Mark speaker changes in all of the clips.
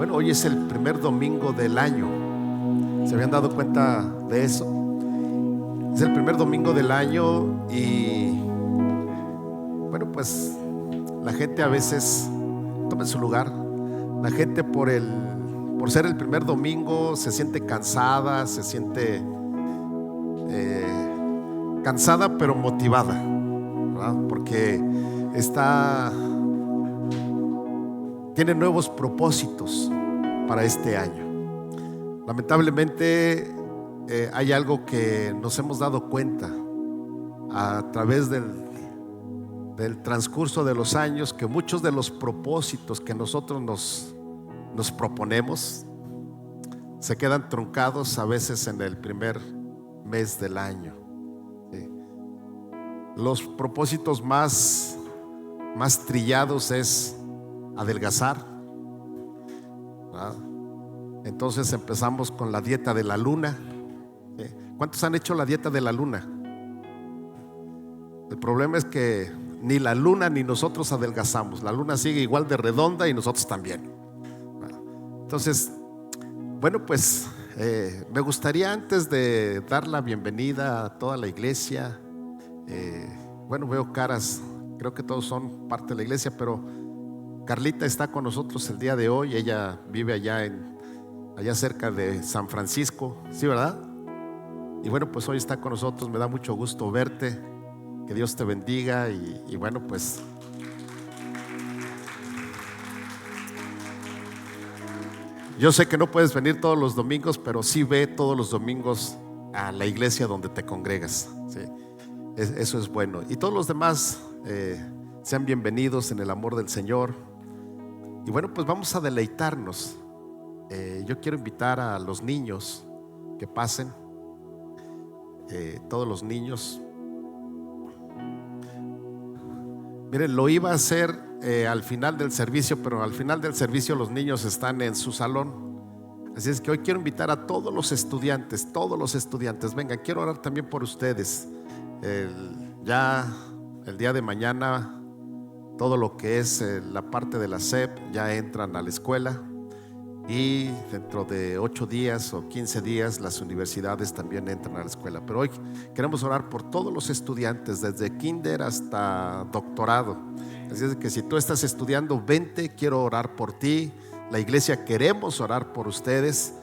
Speaker 1: Bueno, hoy es el primer domingo del año. ¿Se habían dado cuenta de eso? Es el primer domingo del año y bueno, pues la gente a veces toma su lugar. La gente por ser el primer domingo se siente cansada, se siente cansada pero motivada, ¿verdad? Porque tiene nuevos propósitos para este año. Lamentablemente hay algo que nos hemos dado cuenta a través del transcurso de los años, que muchos de los propósitos que nosotros nos proponemos se quedan truncados a veces en el primer mes del año. ¿Sí? Los propósitos más trillados es adelgazar, ¿verdad? Entonces empezamos con la dieta de la luna. ¿Sí? ¿Cuántos han hecho la dieta de la luna? El problema es que ni la luna ni nosotros adelgazamos. La luna sigue igual de redonda y nosotros también. Entonces, bueno, pues me gustaría, antes de dar la bienvenida a toda la iglesia, bueno, veo caras, creo que todos son parte de la iglesia, pero Carlita está con nosotros el día de hoy. Ella vive allá cerca de San Francisco, ¿sí, verdad? Y bueno, pues hoy está con nosotros. Me da mucho gusto verte. Que Dios te bendiga y bueno, pues yo sé que no puedes venir todos los domingos, pero sí ve todos los domingos a la iglesia donde te congregas, ¿sí? Eso es bueno. Y todos los demás sean bienvenidos en el amor del Señor. Y bueno, pues vamos a deleitarnos. Yo quiero invitar a los niños que pasen, todos los niños. Miren, lo iba a hacer al final del servicio, pero al final del servicio los niños están en su salón. Así es que hoy quiero invitar a todos los estudiantes. Vengan, quiero orar también por ustedes. Ya el día de mañana, todo lo que es la parte de la SEP ya entran a la escuela. Y dentro de 8 días o 15 días las universidades también entran a la escuela. Pero hoy queremos orar por todos los estudiantes, desde kinder hasta doctorado. Así es que si tú estás estudiando, vente, quiero orar por ti. La iglesia queremos orar por ustedes.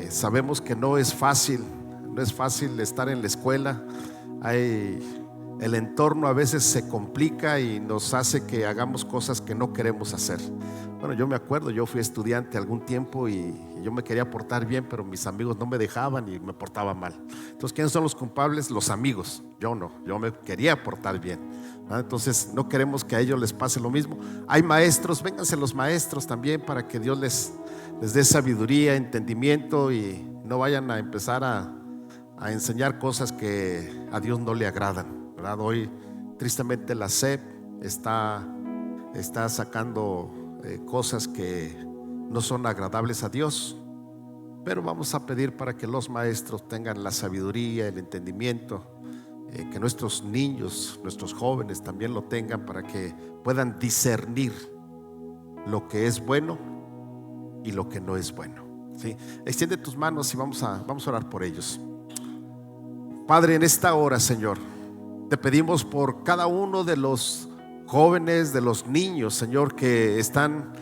Speaker 1: Sabemos que no es fácil estar en la escuela. El entorno a veces se complica y nos hace que hagamos cosas que no queremos hacer. Bueno, yo me acuerdo, yo fui estudiante algún tiempo y yo me quería portar bien, pero mis amigos no me dejaban y me portaba mal. Entonces, ¿quiénes son los culpables? Los amigos. Yo no, yo me quería portar bien, ¿verdad? Entonces no queremos que a ellos les pase lo mismo. Hay maestros, vénganse los maestros también, para que Dios les dé sabiduría, entendimiento, y no vayan a empezar a enseñar cosas que a Dios no le agradan, ¿verdad? Hoy tristemente la SEP está sacando cosas que no son agradables a Dios, pero vamos a pedir para que los maestros tengan la sabiduría, el entendimiento, que nuestros niños, nuestros jóvenes también lo tengan, para que puedan discernir lo que es bueno y lo que no es bueno, ¿sí? Extiende tus manos y vamos a orar por ellos. Padre, en esta hora, Señor, te pedimos por cada uno de los jóvenes, de los niños, Señor, que están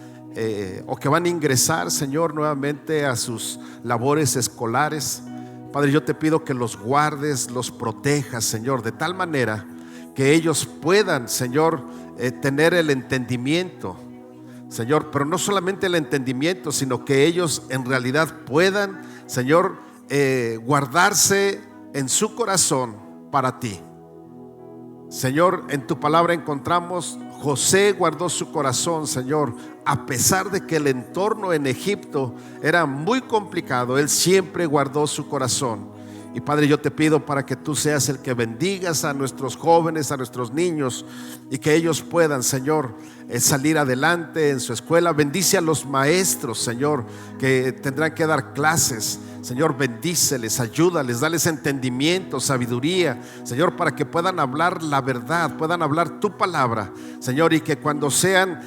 Speaker 1: o que van a ingresar, Señor, nuevamente a sus labores escolares. Padre, yo te pido que los guardes, los protejas, Señor, de tal manera que ellos puedan, Señor, tener el entendimiento, Señor, pero no solamente el entendimiento, sino que ellos en realidad puedan, Señor, guardarse en su corazón para ti. Señor, en tu palabra encontramos: José guardó su corazón, Señor, a pesar de que el entorno en Egipto era muy complicado, él siempre guardó su corazón. Y Padre, yo te pido para que tú seas el que bendigas a nuestros jóvenes, a nuestros niños, y que ellos puedan, Señor, salir adelante en su escuela. Bendice a los maestros, Señor, que tendrán que dar clases. Señor, bendíceles, ayúdales, dales entendimiento, sabiduría, Señor, para que puedan hablar la verdad, puedan hablar tu palabra, Señor, y que cuando sean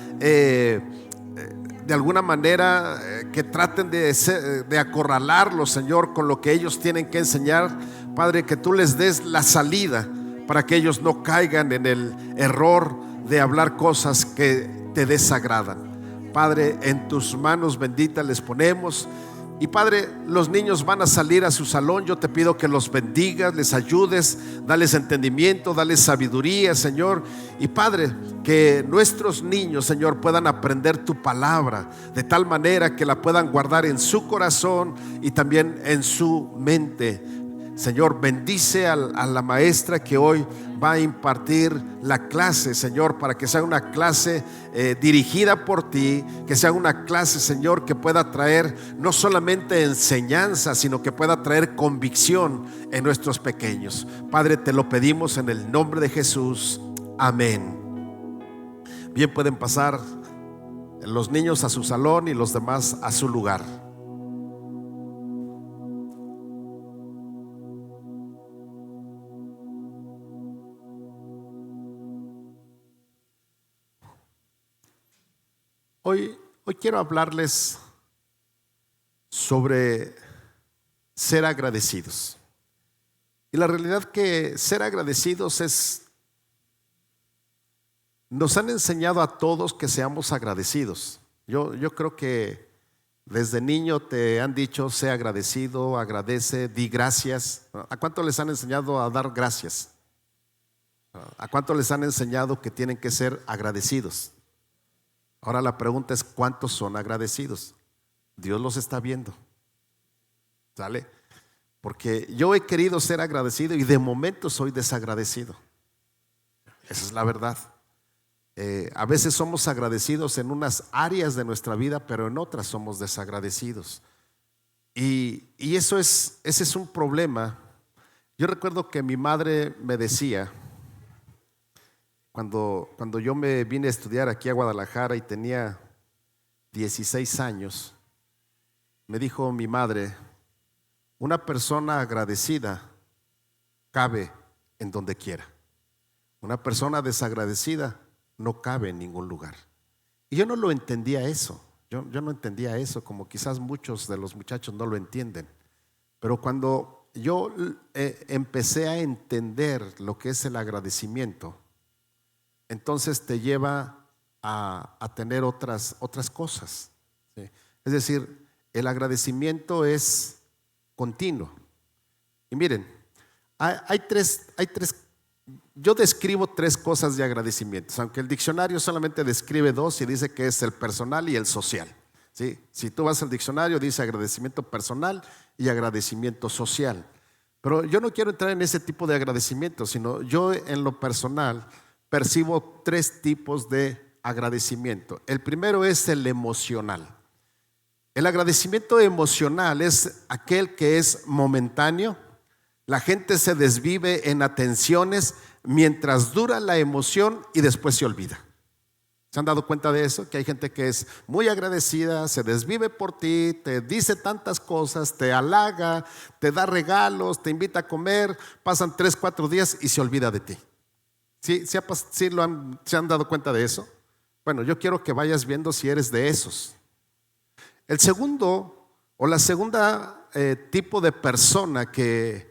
Speaker 1: de alguna manera que traten de acorralarlos, Señor, con lo que ellos tienen que enseñar. Padre, que tú les des la salida para que ellos no caigan en el error de hablar cosas que te desagradan. Padre, en tus manos benditas les ponemos. Y Padre, los niños van a salir a su salón. Yo te pido que los bendigas, les ayudes, dales entendimiento, dales sabiduría, Señor. Y Padre, que nuestros niños, Señor, puedan aprender tu palabra de tal manera que la puedan guardar en su corazón y también en su mente. Señor, bendice a la maestra que hoy va a impartir la clase, Señor, para que sea una clase dirigida por ti, que sea una clase, Señor, que pueda traer no solamente enseñanza, sino que pueda traer convicción en nuestros pequeños. Padre, te lo pedimos en el nombre de Jesús. Amén. Bien, pueden pasar los niños a su salón y los demás a su lugar. Hoy quiero hablarles sobre ser agradecidos. Y la realidad que ser agradecidos nos han enseñado a todos que seamos agradecidos. Yo creo que desde niño te han dicho: sé agradecido, agradece, di gracias. ¿A cuánto les han enseñado a dar gracias? ¿A cuánto les han enseñado que tienen que ser agradecidos? Ahora la pregunta es: ¿cuántos son agradecidos? Dios los está viendo. ¿Sale? Porque yo he querido ser agradecido y de momento soy desagradecido. Esa es la verdad. A veces somos agradecidos en unas áreas de nuestra vida, pero en otras somos desagradecidos. Y ese es un problema. Yo recuerdo que mi madre me decía, cuando yo me vine a estudiar aquí a Guadalajara y tenía 16 años, me dijo mi madre: una persona agradecida cabe en donde quiera. Una persona desagradecida no cabe en ningún lugar. Y yo no lo entendía eso. Yo no entendía eso, como quizás muchos de los muchachos no lo entienden. Pero cuando yo empecé a entender lo que es el agradecimiento, entonces te lleva a tener otras cosas, ¿sí? Es decir, el agradecimiento es continuo. Y miren, hay tres, yo describo tres cosas de agradecimientos, aunque el diccionario solamente describe dos y dice que es el personal y el social, ¿sí? Si tú vas al diccionario, dice agradecimiento personal y agradecimiento social. Pero yo no quiero entrar en ese tipo de agradecimiento, sino yo en lo personal percibo tres tipos de agradecimiento. El primero es el emocional. El agradecimiento emocional es aquel que es momentáneo. La gente se desvive en atenciones mientras dura la emoción y después se olvida. ¿Se han dado cuenta de eso? Que hay gente que es muy agradecida, se desvive por ti, te dice tantas cosas, te halaga, te da regalos, te invita a comer, pasan 3, 4 días y se olvida de ti. ¿Sí se han dado cuenta de eso? Bueno, yo quiero que vayas viendo si eres de esos. El segundo o la segunda tipo de persona que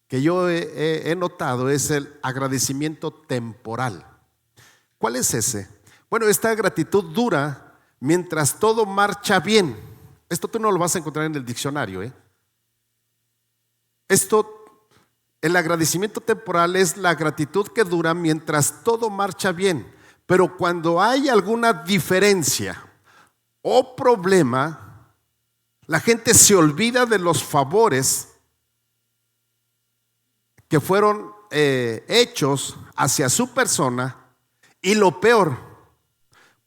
Speaker 1: yo he notado es el agradecimiento temporal. ¿Cuál es ese? Bueno, esta gratitud dura mientras todo marcha bien. Esto tú no lo vas a encontrar en el diccionario, ¿eh? El agradecimiento temporal es la gratitud que dura mientras todo marcha bien, pero cuando hay alguna diferencia o problema, la gente se olvida de los favores que fueron hechos hacia su persona, y lo peor,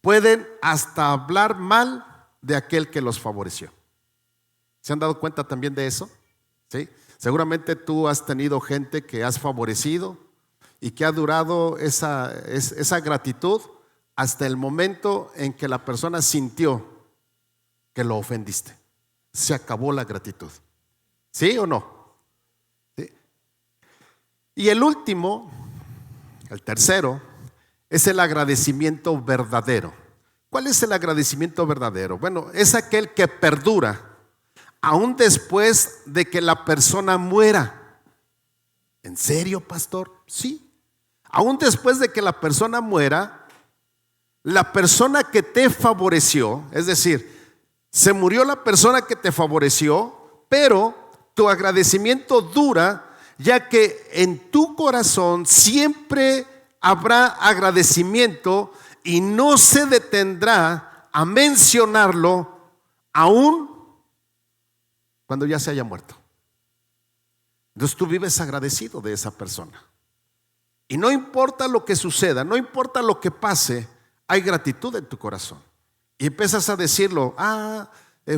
Speaker 1: pueden hasta hablar mal de aquel que los favoreció. ¿Se han dado cuenta también de eso? ¿Sí? Seguramente tú has tenido gente que has favorecido y que ha durado esa gratitud hasta el momento en que la persona sintió que lo ofendiste. Se acabó la gratitud. ¿Sí o no? ¿Sí? Y el último, el tercero, es el agradecimiento verdadero. ¿Cuál es el agradecimiento verdadero? Bueno, es aquel que perdura aún después de que la persona muera. ¿En serio, pastor? Sí. Aún después de que la persona muera, la persona que te favoreció, es decir, se murió la persona que te favoreció, pero tu agradecimiento dura, ya que en tu corazón siempre habrá agradecimiento y no se detendrá a mencionarlo aún cuando ya se haya muerto. Entonces tú vives agradecido de esa persona. Y no importa lo que suceda, no importa lo que pase, hay gratitud en tu corazón. Y empiezas a decirlo,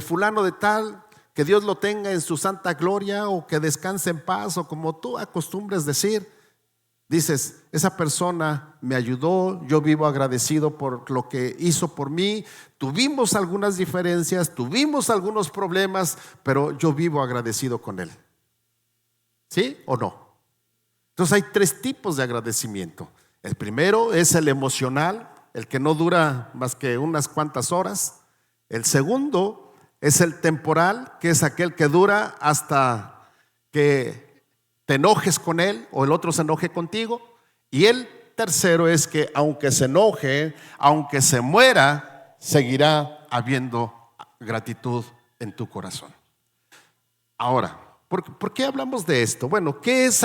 Speaker 1: fulano de tal, que Dios lo tenga en su santa gloria, o que descanse en paz, o como tú acostumbres decir. Dices, esa persona me ayudó, yo vivo agradecido por lo que hizo por mí. Tuvimos algunas diferencias, tuvimos algunos problemas, pero yo vivo agradecido con él. ¿Sí o no? Entonces hay tres tipos de agradecimiento. El primero es el emocional, el que no dura más que unas cuantas horas. El segundo es el temporal, que es aquel que dura hasta que te enojes con él o el otro se enoje contigo. Y el tercero es que aunque se enoje, aunque se muera, seguirá habiendo gratitud en tu corazón. Ahora, ¿por qué hablamos de esto? Bueno, ¿qué es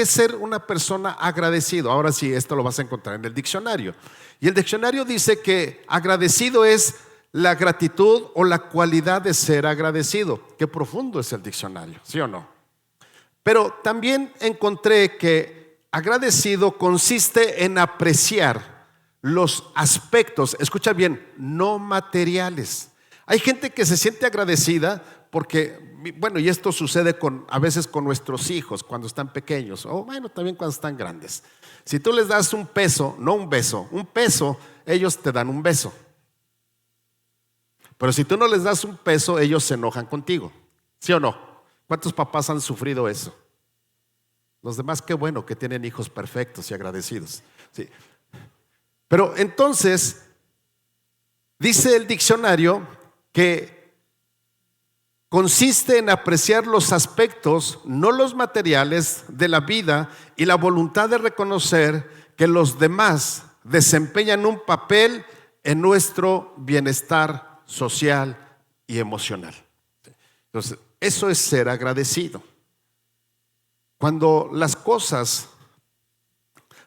Speaker 1: ser una persona agradecido? Ahora sí, esto lo vas a encontrar en el diccionario. Y el diccionario dice que agradecido es la gratitud o la cualidad de ser agradecido. Qué profundo es el diccionario, ¿sí o no? Pero también encontré que agradecido consiste en apreciar los aspectos, escucha bien, no materiales. Hay gente que se siente agradecida porque, bueno, y esto sucede a veces con nuestros hijos cuando están pequeños, o bueno, también cuando están grandes. Si tú les das un peso, no un beso, un peso, ellos te dan un beso. Pero si tú no les das un peso, ellos se enojan contigo, ¿sí o no? ¿Cuántos papás han sufrido eso? Los demás, qué bueno que tienen hijos perfectos y agradecidos. Sí. Pero entonces, dice el diccionario que consiste en apreciar los aspectos, no los materiales, de la vida y la voluntad de reconocer que los demás desempeñan un papel en nuestro bienestar social y emocional. Entonces, eso es ser agradecido. Cuando las cosas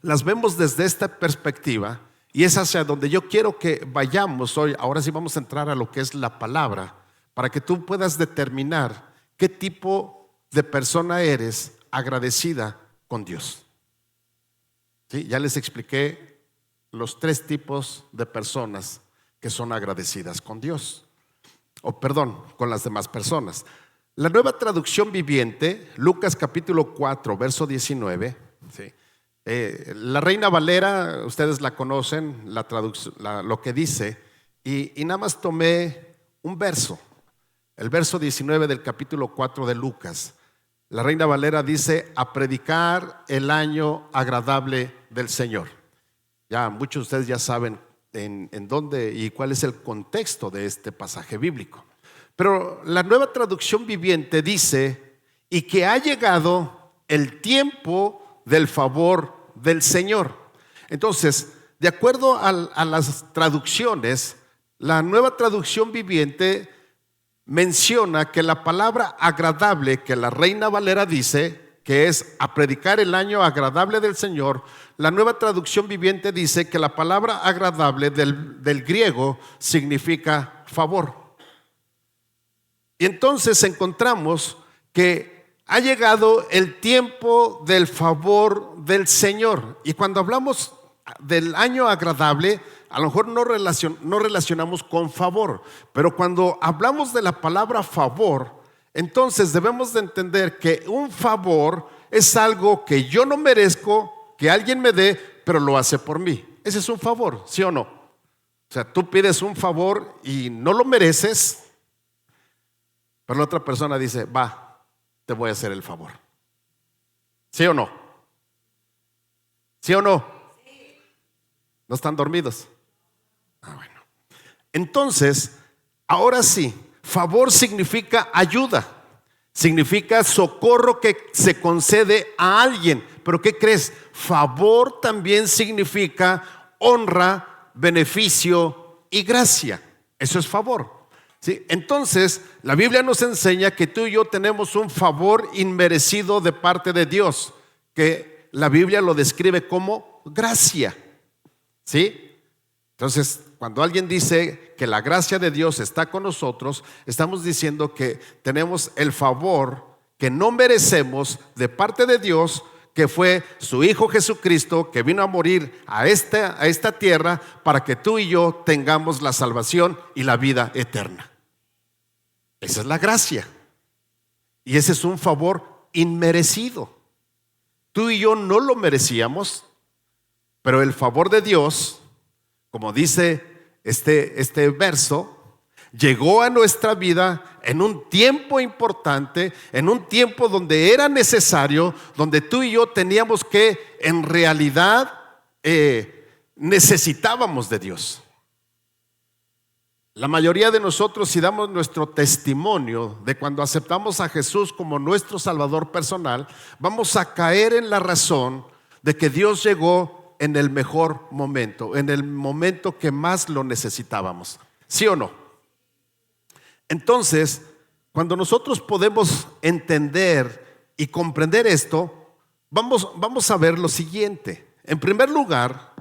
Speaker 1: las vemos desde esta perspectiva, y es hacia donde yo quiero que vayamos hoy, ahora sí vamos a entrar a lo que es la palabra, para que tú puedas determinar qué tipo de persona eres agradecida con Dios. ¿Sí? Ya les expliqué los tres tipos de personas que son agradecidas con Dios, con las demás personas. La Nueva Traducción Viviente, Lucas capítulo 4, verso 19, ¿sí? La Reina Valera, ustedes la conocen, lo que dice, y nada más tomé un verso, el verso 19 del capítulo 4 de Lucas. La Reina Valera dice: a predicar el año agradable del Señor. Ya muchos de ustedes ya saben en dónde y cuál es el contexto de este pasaje bíblico. Pero la Nueva Traducción Viviente dice: y que ha llegado el tiempo del favor del Señor. Entonces, de acuerdo a las traducciones, la Nueva Traducción Viviente menciona que la palabra agradable, que la Reina Valera dice que es a predicar el año agradable del Señor, la Nueva Traducción Viviente dice que la palabra agradable del griego significa favor. Y entonces encontramos que ha llegado el tiempo del favor del Señor. Y cuando hablamos del año agradable, a lo mejor no relacionamos con favor, pero cuando hablamos de la palabra favor, entonces debemos de entender que un favor es algo que yo no merezco que alguien me dé, pero lo hace por mí. Ese es un favor, ¿sí o no? O sea, tú pides un favor y no lo mereces, pero la otra persona dice: va, te voy a hacer el favor. ¿Sí o no? ¿Sí o no? ¿No están dormidos? Bueno. Entonces, ahora sí, favor significa ayuda, significa socorro que se concede a alguien. Pero ¿qué crees? Favor también significa honra, beneficio y gracia. Eso es favor. ¿Sí? Entonces, la Biblia nos enseña que tú y yo tenemos un favor inmerecido de parte de Dios, que la Biblia lo describe como gracia. ¿Sí? Entonces, cuando alguien dice que la gracia de Dios está con nosotros, estamos diciendo que tenemos el favor que no merecemos de parte de Dios, que fue su Hijo Jesucristo, que vino a morir a esta tierra para que tú y yo tengamos la salvación y la vida eterna. Esa es la gracia. Y ese es un favor inmerecido. Tú y yo no lo merecíamos, pero el favor de Dios, como dice este verso, llegó a nuestra vida en un tiempo importante, en un tiempo donde era necesario, donde tú y yo teníamos que, en realidad, necesitábamos de Dios. La mayoría de nosotros, si damos nuestro testimonio de cuando aceptamos a Jesús como nuestro Salvador personal, vamos a caer en la razón de que Dios llegó en el mejor momento, en el momento que más lo necesitábamos. ¿Sí o no? Entonces, cuando nosotros podemos entender y comprender esto, vamos a ver lo siguiente. En primer lugar,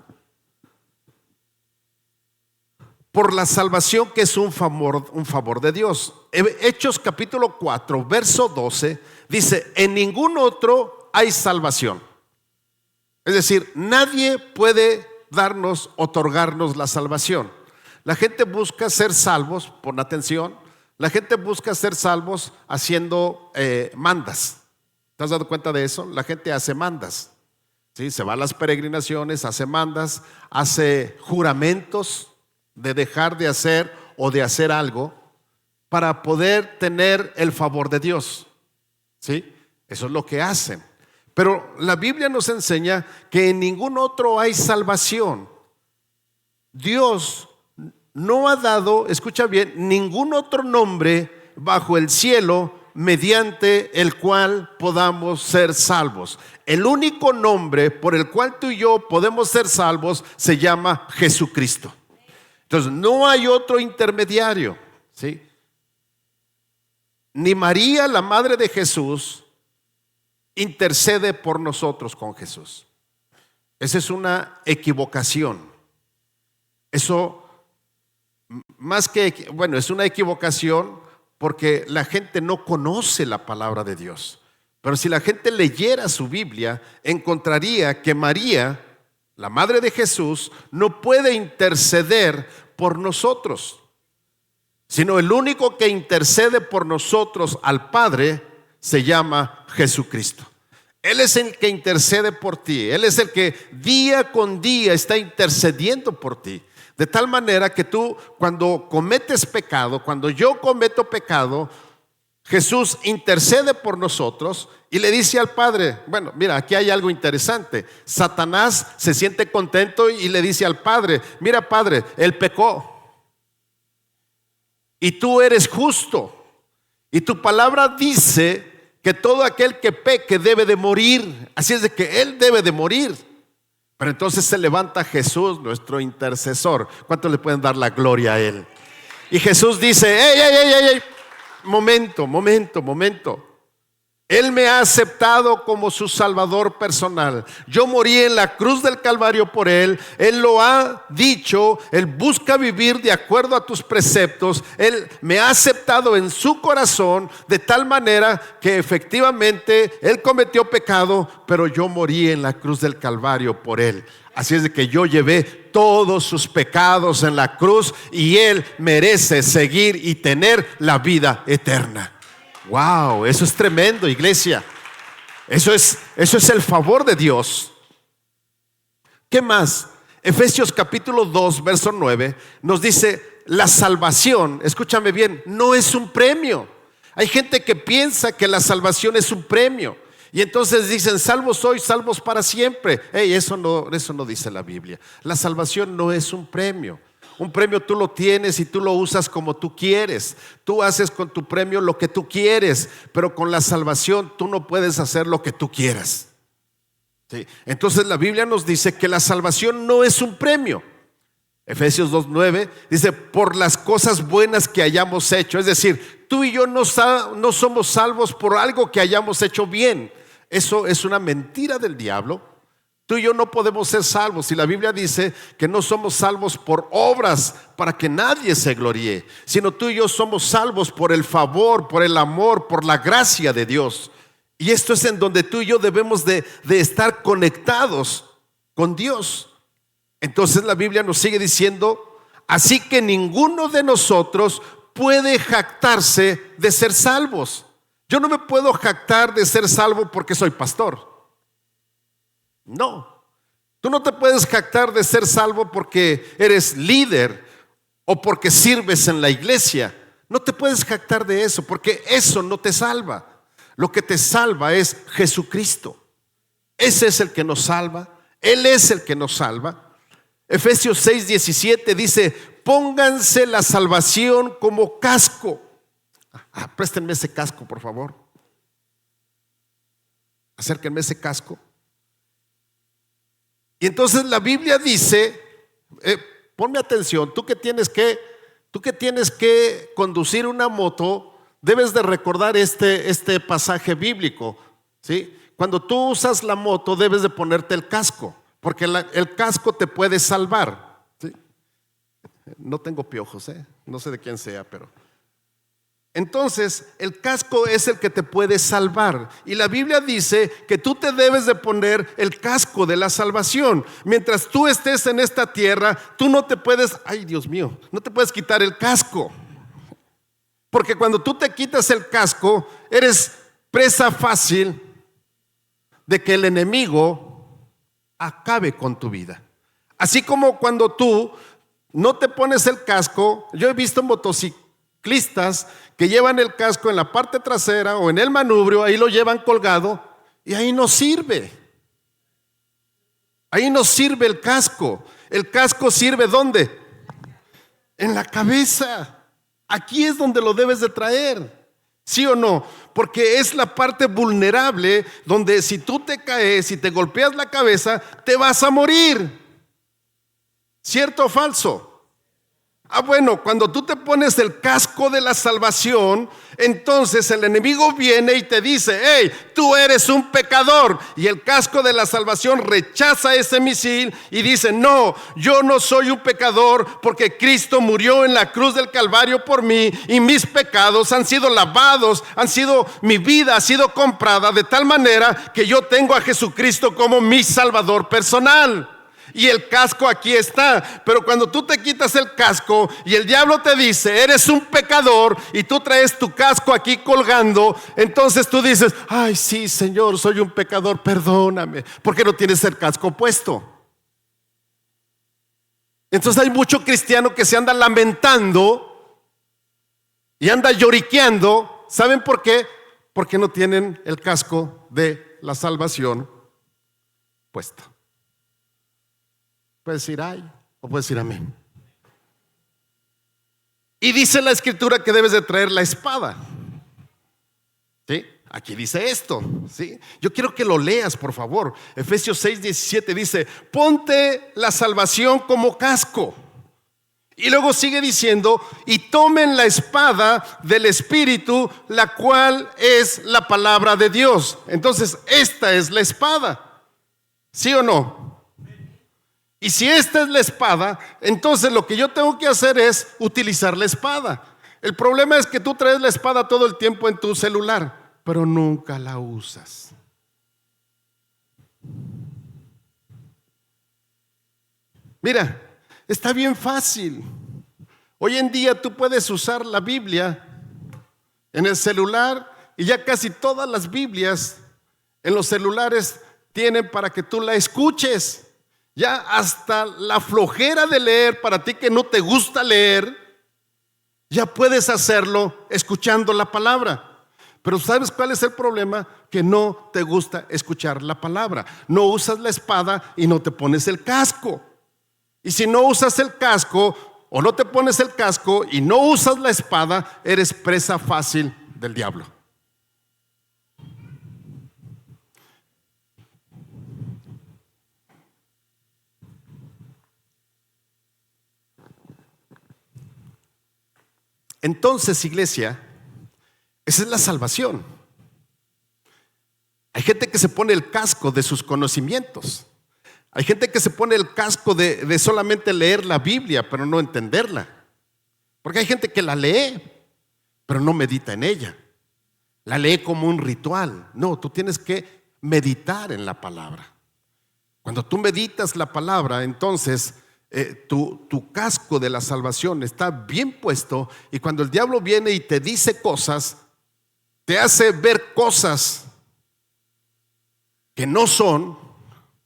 Speaker 1: por la salvación, que es un favor de Dios. Hechos capítulo 4, verso 12, dice: en ningún otro hay salvación. Es decir, nadie puede otorgarnos la salvación. La gente busca ser salvos, pon atención, la gente busca ser salvos haciendo mandas. ¿Te has dado cuenta de eso? La gente hace mandas. ¿Sí? Se va a las peregrinaciones, hace mandas, hace juramentos de dejar de hacer o de hacer algo para poder tener el favor de Dios. ¿Sí? Eso es lo que hacen. Pero la Biblia nos enseña que en ningún otro hay salvación. Dios no ha dado, escucha bien, ningún otro nombre bajo el cielo mediante el cual podamos ser salvos. El único nombre por el cual tú y yo podemos ser salvos se llama Jesucristo. Entonces, no hay otro intermediario, ¿sí? Ni María, la madre de Jesús, intercede por nosotros con Jesús. Esa es una equivocación. Eso, más que, bueno, es una equivocación porque la gente no conoce la palabra de Dios. Pero si la gente leyera su Biblia, encontraría que María, la madre de Jesús, no puede interceder por nosotros, sino el único que intercede por nosotros al Padre se llama Jesucristo. Él es el que intercede por ti. Él es el que día con día está intercediendo por ti. De tal manera que tú, cuando cometes pecado, cuando yo cometo pecado, Jesús intercede por nosotros y le dice al Padre, bueno, mira, aquí hay algo interesante. Satanás se siente contento y le dice al Padre: mira, Padre, él pecó y tú eres justo, y tu palabra dice que todo aquel que peque debe de morir. Así es de que él debe de morir. Pero entonces se levanta Jesús, nuestro intercesor. ¿Cuánto le pueden dar la gloria a él? Y Jesús dice: ey, momento. Él me ha aceptado como su Salvador personal. Yo morí en la cruz del Calvario por Él. Él lo ha dicho. Él busca vivir de acuerdo a tus preceptos. Él me ha aceptado en su corazón, de tal manera que efectivamente Él cometió pecado, pero yo morí en la cruz del Calvario por Él. Así es de que yo llevé todos sus pecados en la cruz y Él merece seguir y tener la vida eterna. Wow, eso es tremendo, iglesia. Eso es el favor de Dios. ¿Qué más? Efesios capítulo 2, verso 9 nos dice: la salvación, escúchame bien, no es un premio. Hay gente que piensa que la salvación es un premio y entonces dicen: salvos soy, salvos para siempre. Eso no dice la Biblia. La salvación no es un premio. Un premio tú lo tienes y tú lo usas como tú quieres. Tú haces con tu premio lo que tú quieres, pero con la salvación tú no puedes hacer lo que tú quieras. ¿Sí? Entonces la Biblia nos dice que la salvación no es un premio. Efesios 2:9 dice: por las cosas buenas que hayamos hecho. Es decir, tú y yo no somos salvos por algo que hayamos hecho bien. Eso es una mentira del diablo. Tú y yo no podemos ser salvos. Y la Biblia dice que no somos salvos por obras para que nadie se gloríe, sino tú y yo somos salvos por el favor, por el amor, por la gracia de Dios. Y esto es en donde tú y yo debemos de estar conectados con Dios. Entonces la Biblia nos sigue diciendo: así que ninguno de nosotros puede jactarse de ser salvos. Yo no me puedo jactar de ser salvo porque soy pastor. No, tú no te puedes jactar de ser salvo porque eres líder o porque sirves en la iglesia. No te puedes jactar de eso, porque eso no te salva. Lo que te salva es Jesucristo. Ese es el que nos salva. Él es el que nos salva. Efesios 6:17 dice: pónganse la salvación como casco. Préstenme ese casco, por favor. Acérquenme ese casco. Y entonces la Biblia dice, ponme atención, tú que tienes que conducir una moto, debes de recordar este pasaje bíblico, ¿sí? Cuando tú usas la moto debes de ponerte el casco, porque el casco te puede salvar, ¿sí? No tengo piojos, no sé de quién sea, pero entonces el casco es el que te puede salvar. Y la Biblia dice que tú te debes de poner el casco de la salvación. Mientras tú estés en esta tierra, tú no te puedes, ay Dios mío, no te puedes quitar el casco. Porque cuando tú te quitas el casco, eres presa fácil de que el enemigo acabe con tu vida. Así como cuando tú no te pones el casco, yo he visto motociclistas que llevan el casco en la parte trasera o en el manubrio, ahí lo llevan colgado y ahí no sirve. Ahí no sirve el casco. El casco sirve ¿dónde? En la cabeza. Aquí es donde lo debes de traer. ¿Sí o no? Porque es la parte vulnerable donde si tú te caes, si te golpeas la cabeza, te vas a morir. ¿Cierto o falso? Bueno, cuando tú te pones el casco de la salvación, entonces el enemigo viene y te dice: hey, tú eres un pecador. Y el casco de la salvación rechaza ese misil y dice: no, yo no soy un pecador, porque Cristo murió en la cruz del Calvario por mí y mis pecados han sido lavados, mi vida ha sido comprada de tal manera que yo tengo a Jesucristo como mi Salvador personal. Y el casco aquí está. Pero cuando tú te quitas el casco y el diablo te dice: eres un pecador, y tú traes tu casco aquí colgando, entonces tú dices: ay, sí, Señor, soy un pecador, perdóname. ¿Por qué no tienes el casco puesto? Entonces hay mucho cristiano que se anda lamentando y anda lloriqueando. ¿Saben por qué? Porque no tienen el casco de la salvación puesto. Puedes decir ay o puedes decir amén. Y dice la escritura que debes de traer la espada. ¿Sí? Aquí dice esto, ¿sí? Yo quiero que lo leas, por favor. Efesios 6:17 dice: ponte la salvación como casco. Y luego sigue diciendo: y tomen la espada del Espíritu, la cual es la palabra de Dios. Entonces esta es la espada, ¿sí o no? Y si esta es la espada, entonces lo que yo tengo que hacer es utilizar la espada. El problema es que tú traes la espada todo el tiempo en tu celular, pero nunca la usas. Mira, está bien fácil. Hoy en día tú puedes usar la Biblia en el celular, y ya casi todas las Biblias en los celulares tienen para que tú la escuches. Ya hasta la flojera de leer, para ti que no te gusta leer, ya puedes hacerlo escuchando la palabra. Pero ¿sabes cuál es el problema? Que no te gusta escuchar la palabra. No usas la espada y no te pones el casco. Y si no usas el casco, o no te pones el casco y no usas la espada, eres presa fácil del diablo. Entonces, iglesia, esa es la salvación. Hay gente que se pone el casco de sus conocimientos. Hay gente que se pone el casco de solamente leer la Biblia, pero no entenderla. Porque hay gente que la lee, pero no medita en ella. La lee como un ritual. No, tú tienes que meditar en la palabra. Cuando tú meditas la palabra, entonces tu casco de la salvación está bien puesto, y cuando el diablo viene y te dice cosas, te hace ver cosas que no son.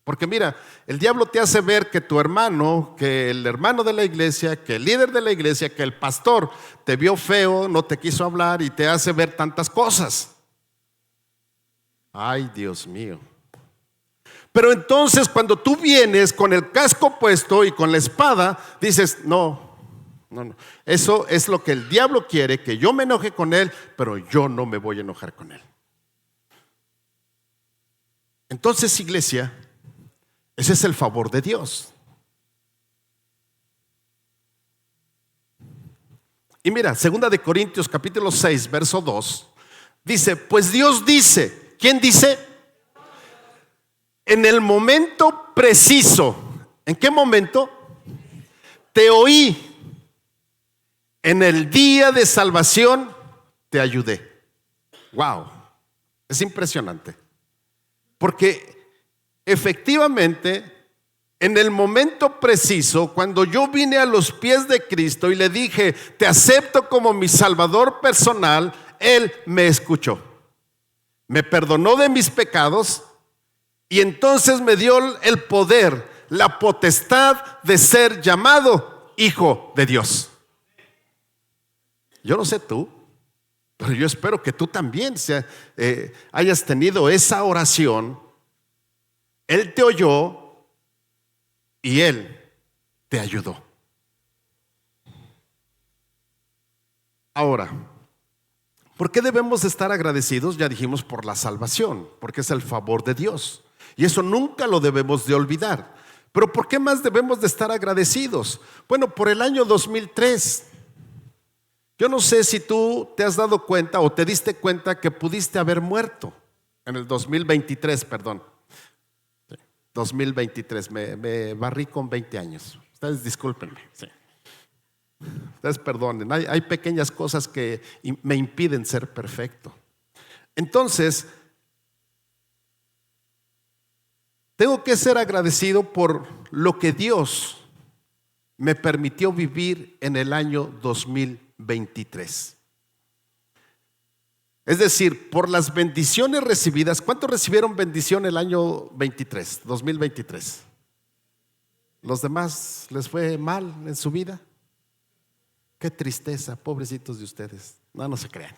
Speaker 1: Porque mira, el diablo te hace ver que tu hermano, que el hermano de la iglesia, que el líder de la iglesia, que el pastor te vio feo, no te quiso hablar, y te hace ver tantas cosas. Ay, Dios mío. Pero entonces cuando tú vienes con el casco puesto y con la espada, dices, no. Eso es lo que el diablo quiere, que yo me enoje con él, pero yo no me voy a enojar con él. Entonces, iglesia, ese es el favor de Dios. Y mira, 2 de Corintios capítulo 6, verso 2, dice, pues Dios dice, ¿quién dice? En el momento preciso. ¿En qué momento? Te oí. En el día de salvación te ayudé. Wow, es impresionante. Porque efectivamente, en el momento preciso, cuando yo vine a los pies de Cristo y le dije, te acepto como mi Salvador personal, Él me escuchó. Me perdonó de mis pecados y entonces me dio el poder, la potestad de ser llamado hijo de Dios. Yo no sé tú, pero yo espero que tú también hayas tenido esa oración. Él te oyó y Él te ayudó. Ahora, ¿por qué debemos estar agradecidos? Ya dijimos, por la salvación, porque es el favor de Dios, y eso nunca lo debemos de olvidar. Pero ¿por qué más debemos de estar agradecidos? Bueno, por el año 2003. Yo no sé si tú te has dado cuenta o te diste cuenta que pudiste haber muerto en el 2023, perdón. 2023, me barrí con 20 años. Ustedes discúlpenme. Sí. Ustedes perdonen. Hay pequeñas cosas que me impiden ser perfecto. Entonces, tengo que ser agradecido por lo que Dios me permitió vivir en el año 2023. Es decir, por las bendiciones recibidas. ¿Cuántos recibieron bendición el año 2023? ¿Los demás les fue mal en su vida? Qué tristeza, pobrecitos de ustedes. No se crean.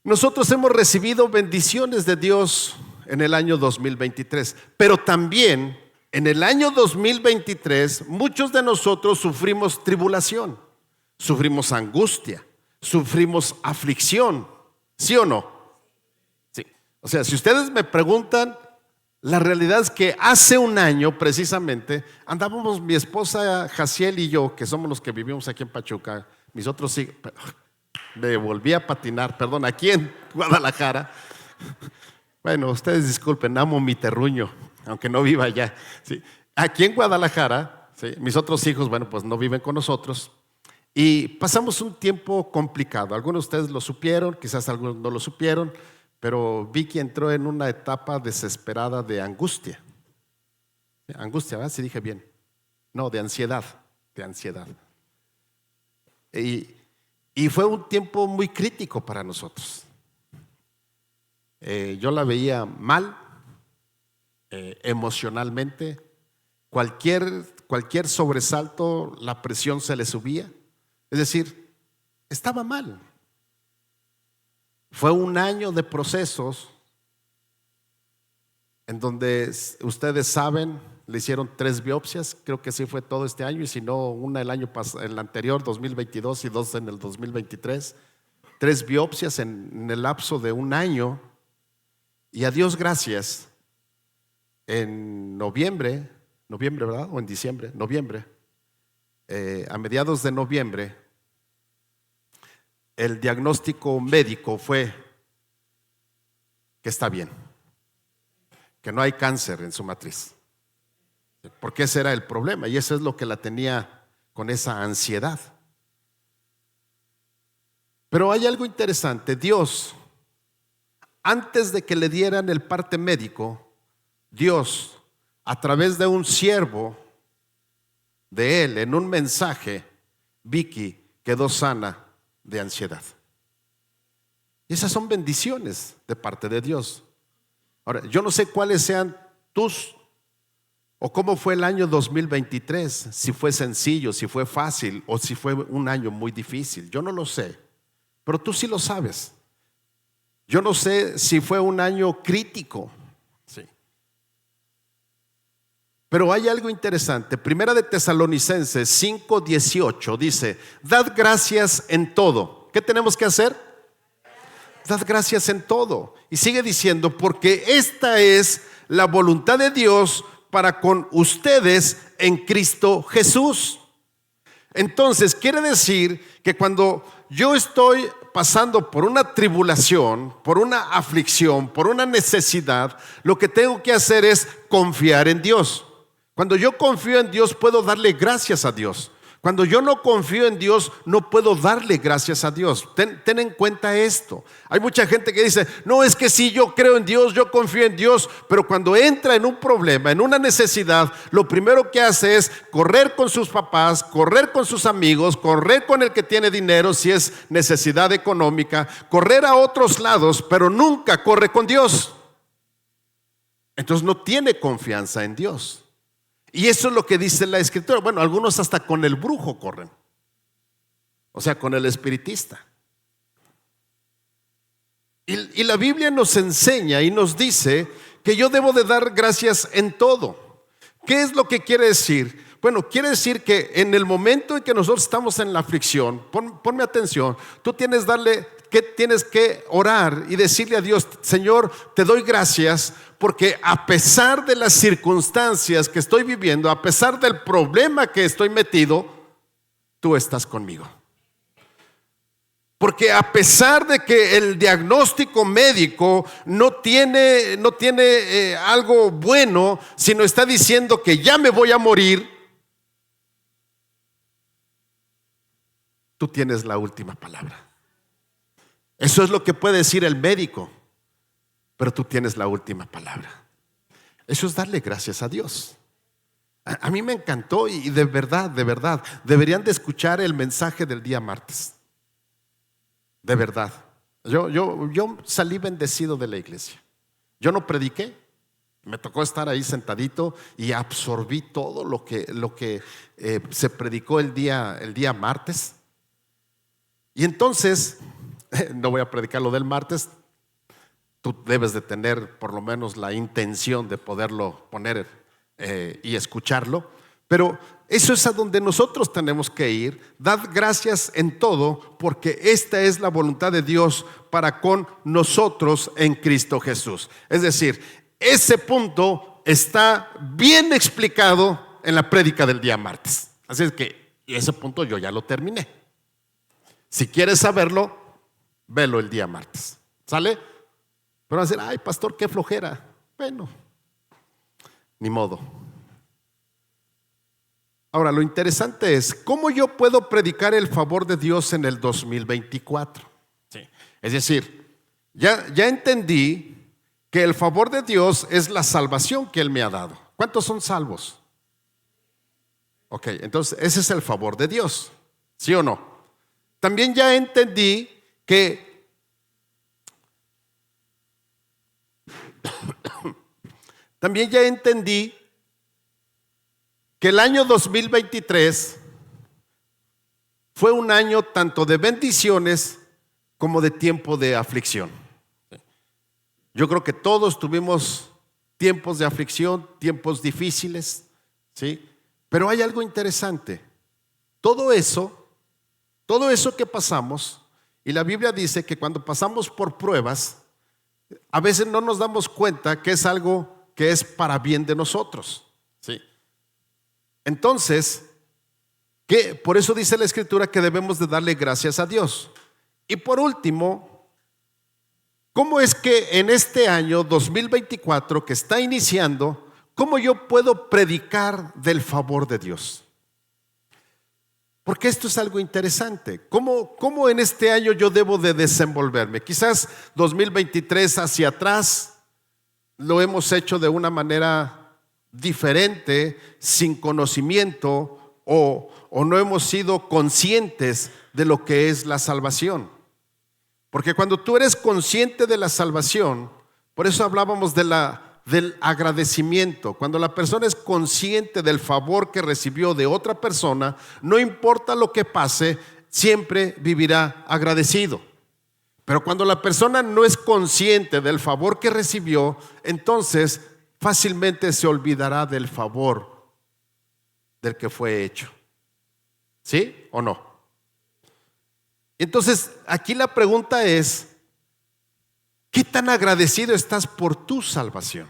Speaker 1: Nosotros hemos recibido bendiciones de Dios en el año 2023, pero también en el año 2023 muchos de nosotros sufrimos tribulación, sufrimos angustia, sufrimos aflicción. ¿Sí o no? Sí. O sea, si ustedes me preguntan, la realidad es que hace un año precisamente andábamos mi esposa Jaciel y yo, que somos los que vivimos aquí en Pachuca, mis otros hijos, me volví a patinar, perdón, aquí en Guadalajara. Bueno, ustedes disculpen, amo mi terruño, aunque no viva allá. Sí. Aquí en Guadalajara, sí, mis otros hijos, bueno, pues no viven con nosotros. Y pasamos un tiempo complicado. Algunos de ustedes lo supieron, quizás algunos no lo supieron, pero Vicky entró en una etapa desesperada de angustia. Angustia, ¿verdad? Si dije bien. No, de ansiedad. Y fue un tiempo muy crítico para nosotros. Yo la veía mal, emocionalmente. Cualquier sobresalto, la presión se le subía. Es decir, estaba mal. Fue un año de procesos en donde ustedes saben, le hicieron 3 biopsias, creo que sí fue todo este año, y si no, una el año pasado, el anterior, 2022, y 2 en el 2023. 3 biopsias en el lapso de un año, y a Dios gracias, en noviembre, ¿verdad? O en diciembre, noviembre, a mediados de noviembre, el diagnóstico médico fue que está bien, que no hay cáncer en su matriz, porque ese era el problema y eso es lo que la tenía con esa ansiedad. Pero hay algo interesante. Dios, antes de que le dieran el parte médico, Dios, a través de un siervo de él, en un mensaje, Vicky quedó sana de ansiedad. Y esas son bendiciones de parte de Dios. Ahora, yo no sé cuáles sean tus o cómo fue el año 2023, si fue sencillo, si fue fácil o si fue un año muy difícil. Yo no lo sé, pero tú sí lo sabes. Yo no sé si fue un año crítico, sí. Pero hay algo interesante. Primera de Tesalonicenses 5:18 dice: dad gracias en todo. ¿Qué tenemos que hacer? Dad gracias en todo. Y sigue diciendo: porque esta es la voluntad de Dios para con ustedes en Cristo Jesús. Entonces quiere decir que cuando yo estoy pasando por una tribulación, por una aflicción, por una necesidad, lo que tengo que hacer es confiar en Dios. Cuando yo confío en Dios, puedo darle gracias a Dios. Cuando yo no confío en Dios, no puedo darle gracias a Dios. Ten en cuenta esto. Hay mucha gente que dice: no, es que sí, yo creo en Dios, yo confío en Dios, pero cuando entra en un problema, en una necesidad, lo primero que hace es correr con sus papás, correr con sus amigos, correr con el que tiene dinero si es necesidad económica, correr a otros lados, pero nunca corre con Dios. Entonces no tiene confianza en Dios. Y eso es lo que dice la Escritura. Bueno, algunos hasta con el brujo corren, o sea, con el espiritista. Y la Biblia nos enseña y nos dice que yo debo de dar gracias en todo. ¿Qué es lo que quiere decir? Bueno, quiere decir que en el momento en que nosotros estamos en la aflicción, ponme atención, tú tienes que orar y decirle a Dios: Señor, te doy gracias porque a pesar de las circunstancias que estoy viviendo, a pesar del problema que estoy metido, tú estás conmigo. Porque a pesar de que el diagnóstico médico no tiene algo bueno, sino está diciendo que ya me voy a morir, tú tienes la última palabra. Eso es lo que puede decir el médico, pero tú tienes la última palabra. Eso es darle gracias a Dios. A mí me encantó y de verdad, deberían de escuchar el mensaje del día martes. De verdad. Yo salí bendecido de la iglesia. Yo no prediqué. Me tocó estar ahí sentadito y absorbí todo lo que se predicó el día martes. Y entonces, no voy a predicar lo del martes. Tú debes de tener por lo menos la intención de poderlo poner y escucharlo. Pero eso es a donde nosotros tenemos que ir. Dad gracias en todo, porque esta es la voluntad de Dios para con nosotros en Cristo Jesús. Es decir, ese punto está bien explicado en la prédica del día martes. Así es que ese punto yo ya lo terminé. Si quieres saberlo, velo el día martes. ¿Sale? Pero van a decir: ay, pastor, qué flojera. Bueno, ni modo. Ahora, lo interesante es cómo yo puedo predicar el favor de Dios en el 2024. Sí. Es decir, ya entendí que el favor de Dios es la salvación que Él me ha dado. ¿Cuántos son salvos? Ok, entonces ese es el favor de Dios, ¿sí o no? También ya entendí que el año 2023 fue un año tanto de bendiciones como de tiempo de aflicción. Yo creo que todos tuvimos tiempos de aflicción, tiempos difíciles, ¿sí? Pero hay algo interesante. Todo eso que pasamos, y la Biblia dice que cuando pasamos por pruebas, a veces no nos damos cuenta que es algo que es para bien de nosotros, ¿sí? Entonces, por eso dice la Escritura que debemos de darle gracias a Dios. Y por último, ¿cómo es que en este año 2024 que está iniciando, cómo yo puedo predicar del favor de Dios? Porque esto es algo interesante. ¿Cómo en este año yo debo de desenvolverme? Quizás 2023 hacia atrás lo hemos hecho de una manera diferente, sin conocimiento, o no hemos sido conscientes de lo que es la salvación. Porque cuando tú eres consciente de la salvación, por eso hablábamos del agradecimiento. Cuando la persona es consciente del favor que recibió de otra persona, no importa lo que pase, siempre vivirá agradecido. Pero cuando la persona no es consciente del favor que recibió, entonces fácilmente se olvidará del favor del que fue hecho. ¿Sí o no? Entonces, aquí la pregunta es, ¿qué tan agradecido estás por tu salvación?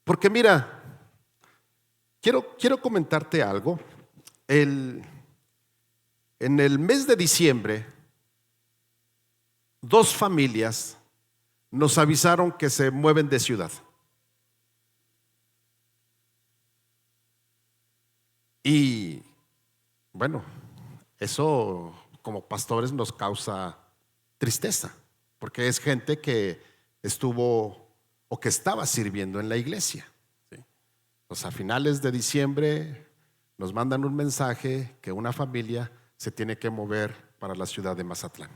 Speaker 1: Porque mira, quiero comentarte algo. En el mes de diciembre, 2 familias nos avisaron que se mueven de ciudad. Y bueno, eso como pastores nos causa tristeza, porque es gente que estuvo o que estaba sirviendo en la iglesia, ¿sí? Pues a finales de diciembre nos mandan un mensaje que una familia se tiene que mover para la ciudad de Mazatlán.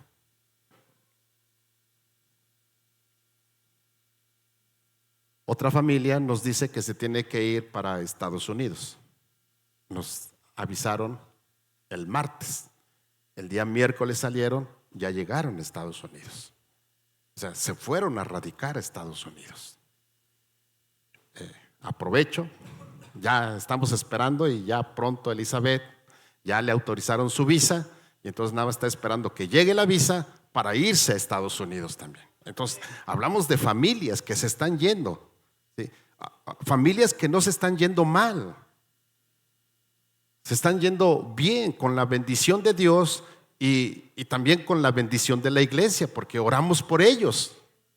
Speaker 1: Otra familia nos dice que se tiene que ir para Estados Unidos. Nos avisaron el martes. El día miércoles salieron, ya llegaron a Estados Unidos. O sea, se fueron a radicar a Estados Unidos. Aprovecho, ya estamos esperando y ya pronto Elizabeth ya le autorizaron su visa y entonces nada más está esperando que llegue la visa para irse a Estados Unidos también. Entonces, hablamos de familias que se están yendo, ¿sí? Familias que no se están yendo mal. Se están yendo bien con la bendición de Dios y también con la bendición de la iglesia, porque oramos por ellos,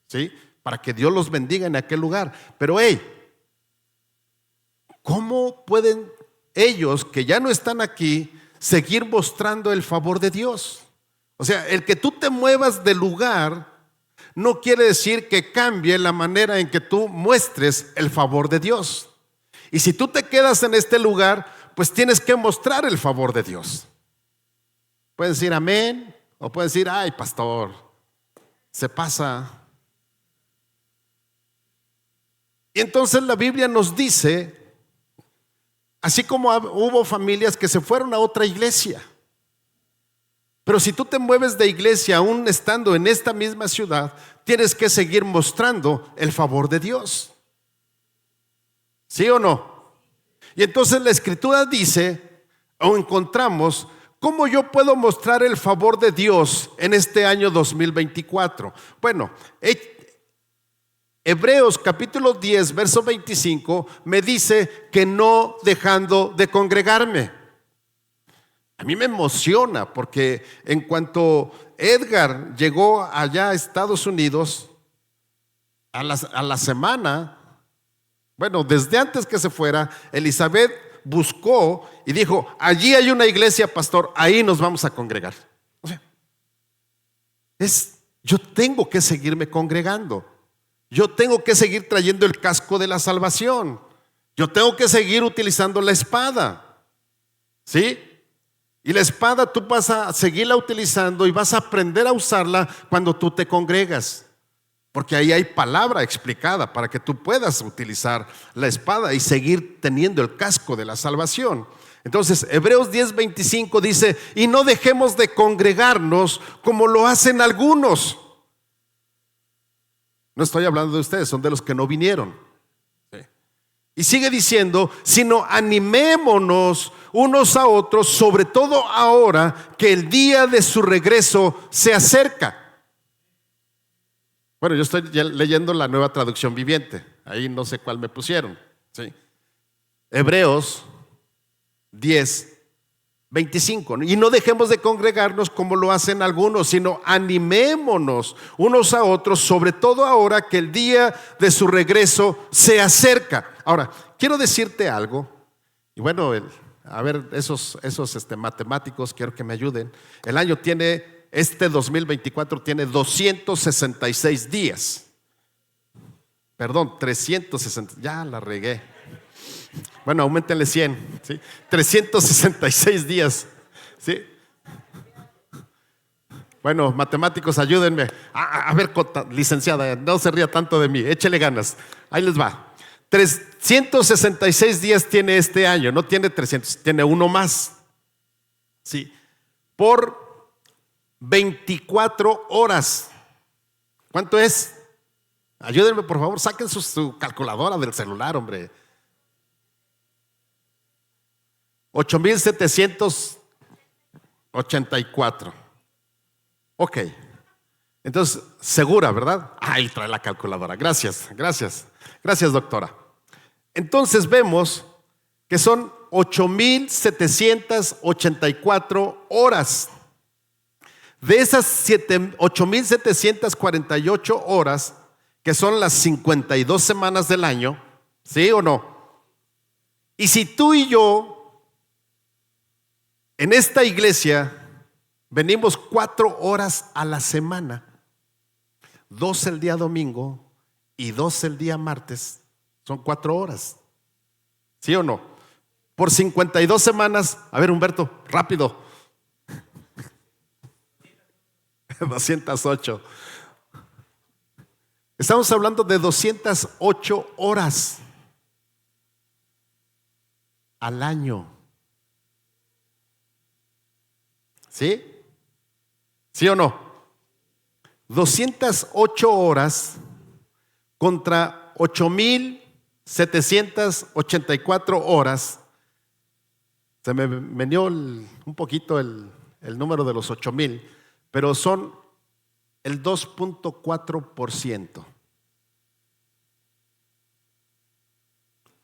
Speaker 1: ¿sí? Para que Dios los bendiga en aquel lugar. Pero ¿cómo pueden ellos que ya no están aquí seguir mostrando el favor de Dios? O sea, el que tú te muevas de lugar no quiere decir que cambie la manera en que tú muestres el favor de Dios. Y si tú te quedas en este lugar, pues tienes que mostrar el favor de Dios. Puedes decir amén o puedes decir, ay pastor, se pasa. Y entonces la Biblia nos dice, así como hubo familias que se fueron a otra iglesia, pero si tú te mueves de iglesia aún estando en esta misma ciudad, tienes que seguir mostrando el favor de Dios. ¿Sí o no? Y entonces la Escritura dice, o encontramos, ¿cómo yo puedo mostrar el favor de Dios en este año 2024? Bueno, Hebreos capítulo 10, verso 25 me dice que no dejando de congregarme. A mí me emociona porque en cuanto Edgar llegó allá a Estados Unidos, a la semana, bueno, desde antes que se fuera, Elizabeth buscó y dijo, allí hay una iglesia, pastor, ahí nos vamos a congregar. O sea, yo tengo que seguirme congregando. Yo tengo que seguir trayendo el casco de la salvación. Yo tengo que seguir utilizando la espada. ¿Sí? Y la espada tú vas a seguirla utilizando y vas a aprender a usarla cuando tú te congregas. Porque ahí hay palabra explicada para que tú puedas utilizar la espada y seguir teniendo el casco de la salvación. Entonces, Hebreos 10:25 dice, y no dejemos de congregarnos como lo hacen algunos. No estoy hablando de ustedes, son de los que no vinieron. Sí. Y sigue diciendo, sino animémonos unos a otros, sobre todo ahora que el día de su regreso se acerca. Bueno, yo estoy leyendo la Nueva Traducción Viviente, ahí no sé cuál me pusieron. ¿Sí? Hebreos 10:25. Y no dejemos de congregarnos como lo hacen algunos, sino animémonos unos a otros, sobre todo ahora que el día de su regreso se acerca. Ahora, quiero decirte algo, y bueno, a ver, esos matemáticos, quiero que me ayuden. El año tiene, este 2024 tiene 266 días. Perdón, 360, ya la regué. Bueno, aumentenle 100, ¿sí? 366 días, ¿sí? Bueno, matemáticos, ayúdenme. A ver, licenciada, no se ría tanto de mí, échele ganas. Ahí les va. 366 días tiene este año, no tiene 300, tiene uno más. Sí. Por 24 horas. ¿Cuánto es? Ayúdenme, por favor, saquen su calculadora del celular, hombre. 8,784. Ok. Entonces, segura, ¿verdad? Ahí trae la calculadora. Gracias, gracias. Gracias, doctora. Entonces vemos que son 8,784 horas. De esas 8,748 horas, que son las 52 semanas del año, ¿sí o no? Y si tú y yo en esta iglesia venimos 4 horas a la semana, 2 el día domingo y 2 el día martes, son 4 horas, ¿sí o no? Por 52 semanas, a ver, Humberto, rápido. 208. Estamos hablando de 208 horas al año. ¿Sí? ¿Sí o no? 208 horas contra 8,784 horas. Se me venió un poquito el número de los 8,000, pero son el 2.4%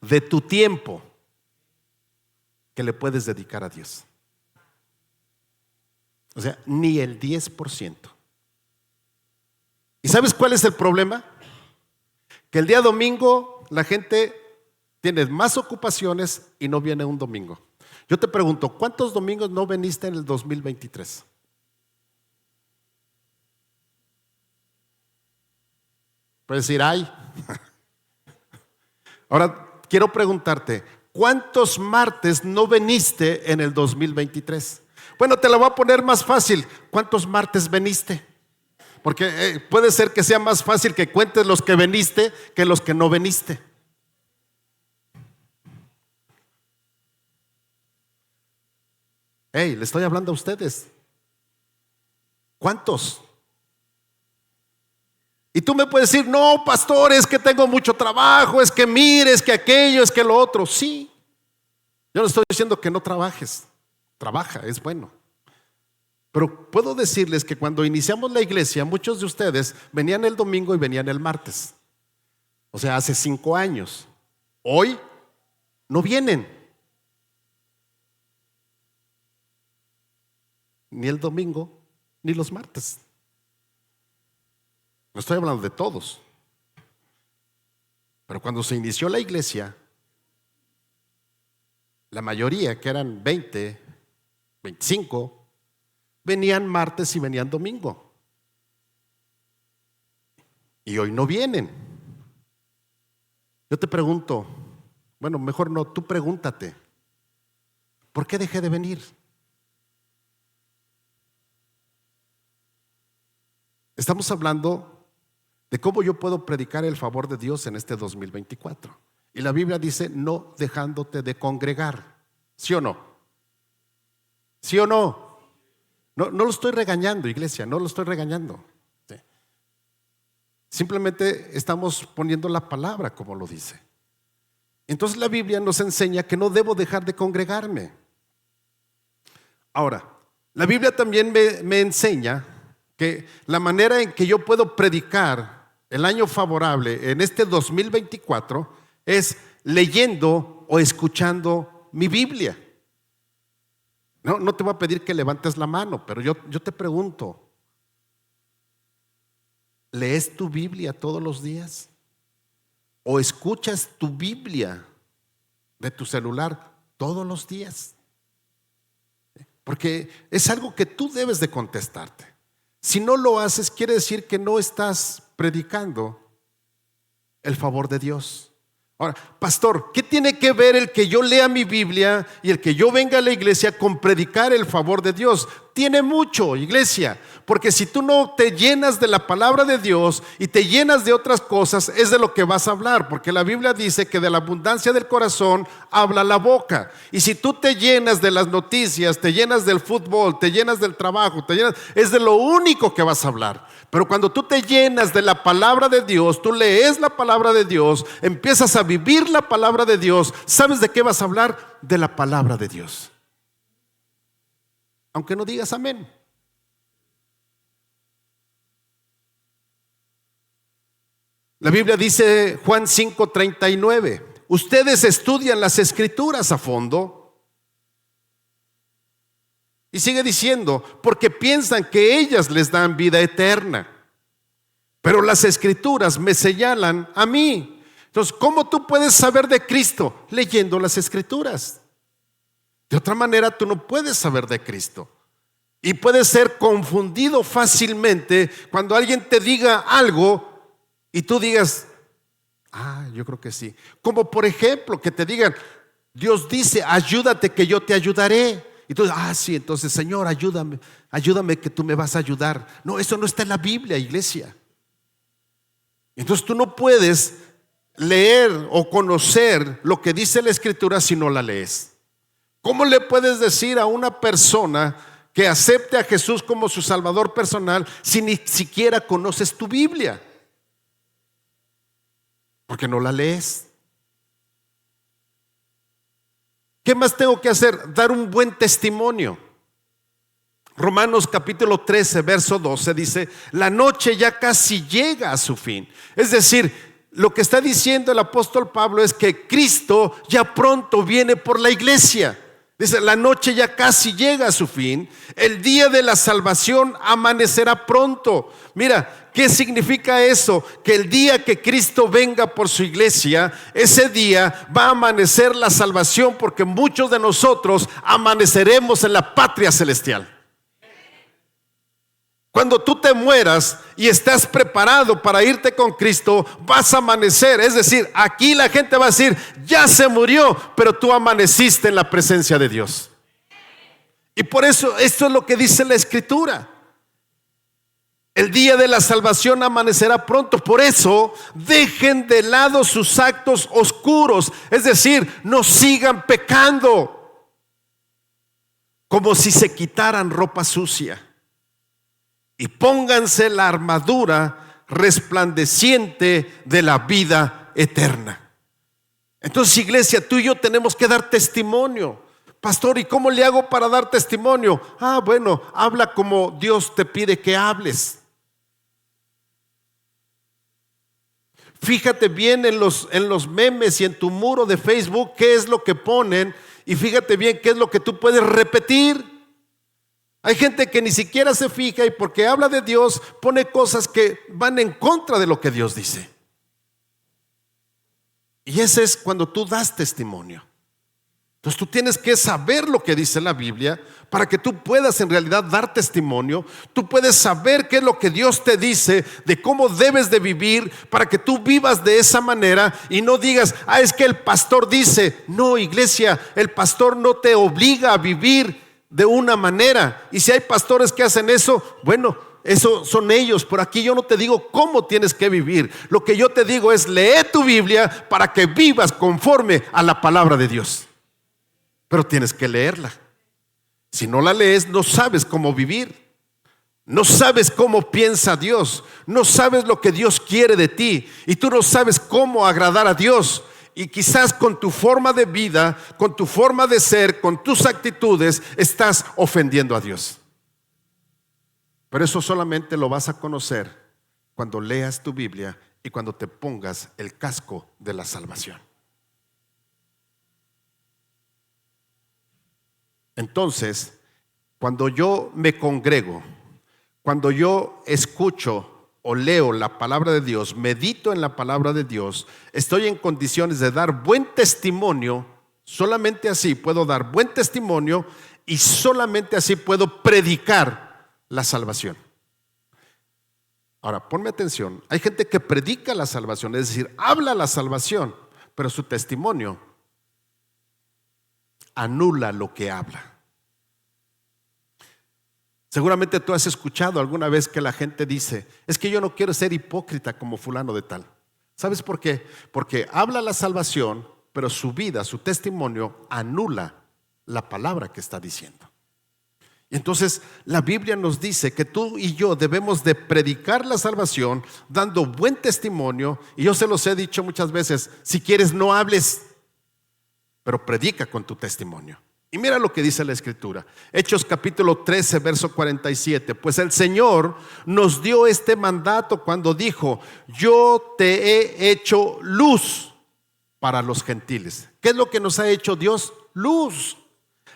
Speaker 1: de tu tiempo que le puedes dedicar a Dios. O sea, ni el 10%. ¿Y sabes cuál es el problema? Que el día domingo la gente tiene más ocupaciones y no viene un domingo. Yo te pregunto, ¿cuántos domingos no viniste en el 2023? Puedes decir, ay. Ahora, quiero preguntarte, ¿cuántos martes no viniste en el 2023? Bueno, te la voy a poner más fácil. ¿Cuántos martes viniste? Porque puede ser que sea más fácil que cuentes los que viniste que los que no viniste. Hey, le estoy hablando a ustedes. ¿Cuántos? Y tú me puedes decir, no, pastor, es que tengo mucho trabajo, es que mire, es que aquello, es que lo otro. Sí, yo no estoy diciendo que no trabajes. Trabaja, es bueno. Pero puedo decirles que cuando iniciamos la iglesia, muchos de ustedes venían el domingo y venían el martes. O sea, hace 5 años. Hoy no vienen. Ni el domingo, ni los martes. No estoy hablando de todos. Pero cuando se inició la iglesia, la mayoría, que eran 20, 25, venían martes y venían domingo. Y hoy no vienen. Yo te pregunto, bueno, mejor no, tú pregúntate, ¿por qué dejé de venir? Estamos hablando de cómo yo puedo predicar el favor de Dios en este 2024. Y la Biblia dice, no dejándote de congregar. ¿Sí o no? ¿Sí o no? No lo estoy regañando, iglesia, no lo estoy regañando. Sí. Simplemente estamos poniendo la palabra como lo dice. Entonces la Biblia nos enseña que no debo dejar de congregarme. Ahora, la Biblia también me enseña que la manera en que yo puedo predicar el año favorable en este 2024 es leyendo o escuchando mi Biblia. No te voy a pedir que levantes la mano, pero yo te pregunto, ¿lees tu Biblia todos los días? ¿O escuchas tu Biblia de tu celular todos los días? Porque es algo que tú debes de contestarte. Si no lo haces, quiere decir que no estás predicando el favor de Dios. Ahora, pastor, ¿qué tiene que ver el que yo lea mi Biblia y el que yo venga a la iglesia con predicar el favor de Dios? Tiene mucho, iglesia, porque si tú no te llenas de la palabra de Dios y te llenas de otras cosas, es de lo que vas a hablar, porque la Biblia dice que de la abundancia del corazón habla la boca. Y si tú te llenas de las noticias, te llenas del fútbol, te llenas del trabajo, es de lo único que vas a hablar. Pero cuando tú te llenas de la palabra de Dios, tú lees la palabra de Dios, empiezas a vivir la palabra de Dios, ¿sabes de qué vas a hablar? De la palabra de Dios. Aunque no digas amén. La Biblia dice, Juan 5:39, ustedes estudian las escrituras a fondo. Y sigue diciendo, porque piensan que ellas les dan vida eterna. Pero las escrituras me señalan a mí. Entonces, ¿cómo tú puedes saber de Cristo? Leyendo las escrituras. De otra manera, tú no puedes saber de Cristo. Y puedes ser confundido fácilmente cuando alguien te diga algo y tú digas, yo creo que sí. Como por ejemplo, que te digan, Dios dice, ayúdate que yo te ayudaré. Y tú dices, sí, entonces Señor, ayúdame que tú me vas a ayudar. No, eso no está en la Biblia, iglesia. Entonces tú no puedes leer o conocer lo que dice la Escritura si no la lees. ¿Cómo le puedes decir a una persona que acepte a Jesús como su Salvador personal si ni siquiera conoces tu Biblia? Porque no la lees. ¿Qué más tengo que hacer? Dar un buen testimonio. Romanos capítulo 13, verso 12 dice, la noche ya casi llega a su fin. Es decir, lo que está diciendo el apóstol Pablo es que Cristo ya pronto viene por la iglesia. Dice, la noche ya casi llega a su fin. El día de la salvación amanecerá pronto. Mira, ¿qué significa eso? Que el día que Cristo venga por su iglesia, ese día va a amanecer la salvación, porque muchos de nosotros amaneceremos en la patria celestial. Cuando tú te mueras y estás preparado para irte con Cristo, vas a amanecer. Es decir, aquí la gente va a decir, ya se murió, pero tú amaneciste en la presencia de Dios. Y por eso esto es lo que dice la Escritura. El día de la salvación amanecerá pronto. Por eso dejen de lado sus actos oscuros. Es decir, no sigan pecando como si se quitaran ropa sucia. Y pónganse la armadura resplandeciente de la vida eterna. Entonces, iglesia, tú y yo tenemos que dar testimonio. Pastor, ¿y cómo le hago para dar testimonio? Bueno, habla como Dios te pide que hables. Fíjate bien en los memes y en tu muro de Facebook qué es lo que ponen, y fíjate bien qué es lo que tú puedes repetir. Hay gente que ni siquiera se fija y porque habla de Dios pone cosas que van en contra de lo que Dios dice. Y ese es cuando tú das testimonio. Entonces tú tienes que saber lo que dice la Biblia para que tú puedas en realidad dar testimonio. Tú puedes saber qué es lo que Dios te dice de cómo debes de vivir para que tú vivas de esa manera y no digas, es que el pastor dice. No, iglesia, el pastor no te obliga a vivir de una manera. Y si hay pastores que hacen eso, bueno, eso son ellos. Por aquí yo no te digo cómo tienes que vivir. Lo que yo te digo es, lee tu Biblia para que vivas conforme a la palabra de Dios. Pero tienes que leerla. Si no la lees, no sabes cómo vivir. No sabes cómo piensa Dios, no sabes lo que Dios quiere de ti y tú no sabes cómo agradar a Dios. Y quizás con tu forma de vida, con tu forma de ser, con tus actitudes, estás ofendiendo a Dios. Pero eso solamente lo vas a conocer cuando leas tu Biblia y cuando te pongas el casco de la salvación. Entonces, cuando yo me congrego, cuando yo escucho o leo la palabra de Dios, medito en la palabra de Dios, estoy en condiciones de dar buen testimonio. Solamente así puedo dar buen testimonio y solamente así puedo predicar la salvación. Ahora, ponme atención. Hay gente que predica la salvación, es decir, habla la salvación, pero su testimonio anula lo que habla. Seguramente tú has escuchado alguna vez que la gente dice: es que yo no quiero ser hipócrita como fulano de tal. ¿Sabes por qué? Porque habla la salvación, pero su vida, su testimonio anula la palabra que está diciendo. Y entonces la Biblia nos dice que tú y yo debemos de predicar la salvación dando buen testimonio. Y yo se los he dicho muchas veces: si quieres no hables, pero predica con tu testimonio. Y mira lo que dice la Escritura, Hechos capítulo 13 verso 47. Pues el Señor nos dio este mandato cuando dijo: yo te he hecho luz para los gentiles. ¿Qué es lo que nos ha hecho Dios? Luz,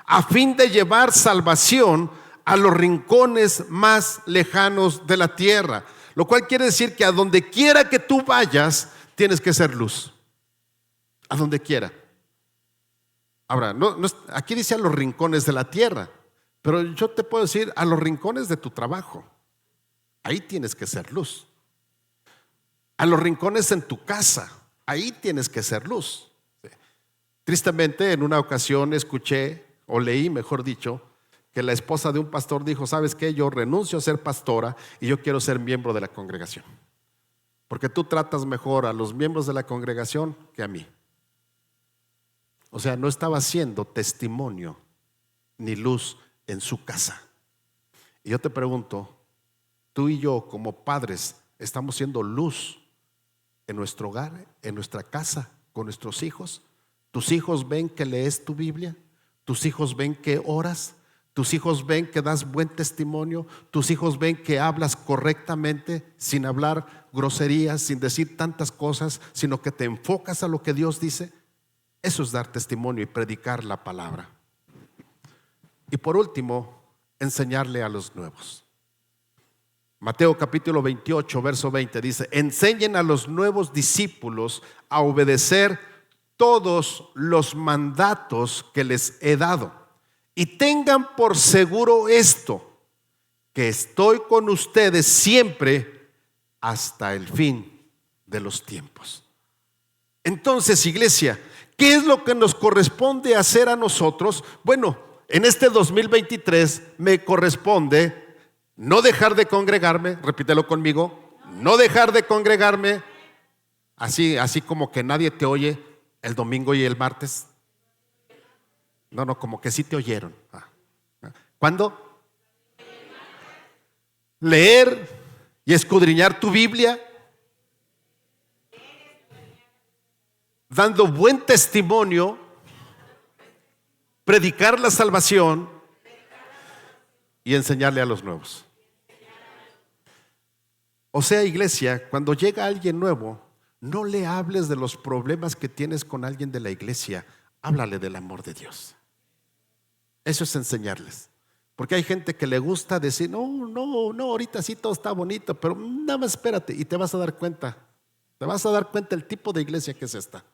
Speaker 1: a fin de llevar salvación a los rincones más lejanos de la tierra. Lo cual quiere decir que a donde quiera que tú vayas, tienes que ser luz. A donde quiera. Ahora, aquí dice a los rincones de la tierra, pero yo te puedo decir a los rincones de tu trabajo. Ahí tienes que ser luz. A los rincones en tu casa, ahí tienes que ser luz. Tristemente, en una ocasión escuché, o leí, mejor dicho, que la esposa de un pastor dijo: ¿sabes qué? Yo renuncio a ser pastora y yo quiero ser miembro de la congregación, porque tú tratas mejor a los miembros de la congregación que a mí. O sea, no estaba haciendo testimonio ni luz en su casa. Y yo te pregunto, tú y yo como padres, ¿estamos siendo luz en nuestro hogar, en nuestra casa, con nuestros hijos? ¿Tus hijos ven que lees tu Biblia? ¿Tus hijos ven que oras? ¿Tus hijos ven que das buen testimonio? ¿Tus hijos ven que hablas correctamente, sin hablar groserías, sin decir tantas cosas, sino que te enfocas a lo que Dios dice? Eso es dar testimonio y predicar la palabra. Y por último, enseñarle a los nuevos. Mateo capítulo 28, verso 20 dice: enseñen a los nuevos discípulos a obedecer todos los mandatos que les he dado. Y tengan por seguro esto, que estoy con ustedes siempre hasta el fin de los tiempos. Entonces, iglesia, ¿qué es lo que nos corresponde hacer a nosotros? Bueno, en este 2023 me corresponde no dejar de congregarme. Repítelo conmigo: no dejar de congregarme. Así como que nadie te oye el domingo y el martes. No, como que sí te oyeron. ¿Cuándo? Leer y escudriñar tu Biblia, dando buen testimonio, predicar la salvación y enseñarle a los nuevos. O sea, iglesia, cuando llega alguien nuevo, no le hables de los problemas que tienes con alguien de la iglesia, háblale del amor de Dios. Eso es enseñarles. Porque hay gente que le gusta decir: no, ahorita sí todo está bonito, pero nada más espérate y te vas a dar cuenta. Te vas a dar cuenta el tipo de iglesia que es esta.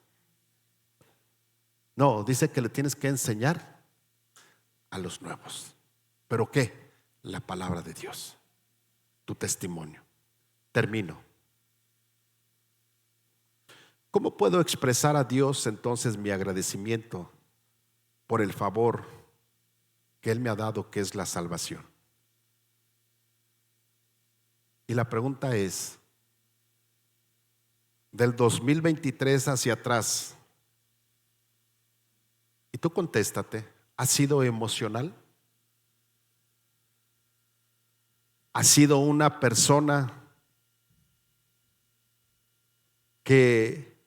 Speaker 1: No, dice que le tienes que enseñar a los nuevos. ¿Pero qué? La palabra de Dios, tu testimonio. Termino. ¿Cómo puedo expresar a Dios entonces mi agradecimiento por el favor que Él me ha dado, que es la salvación? Y la pregunta es: del 2023 hacia atrás, y tú contéstate, ¿ha sido emocional? has sido una persona que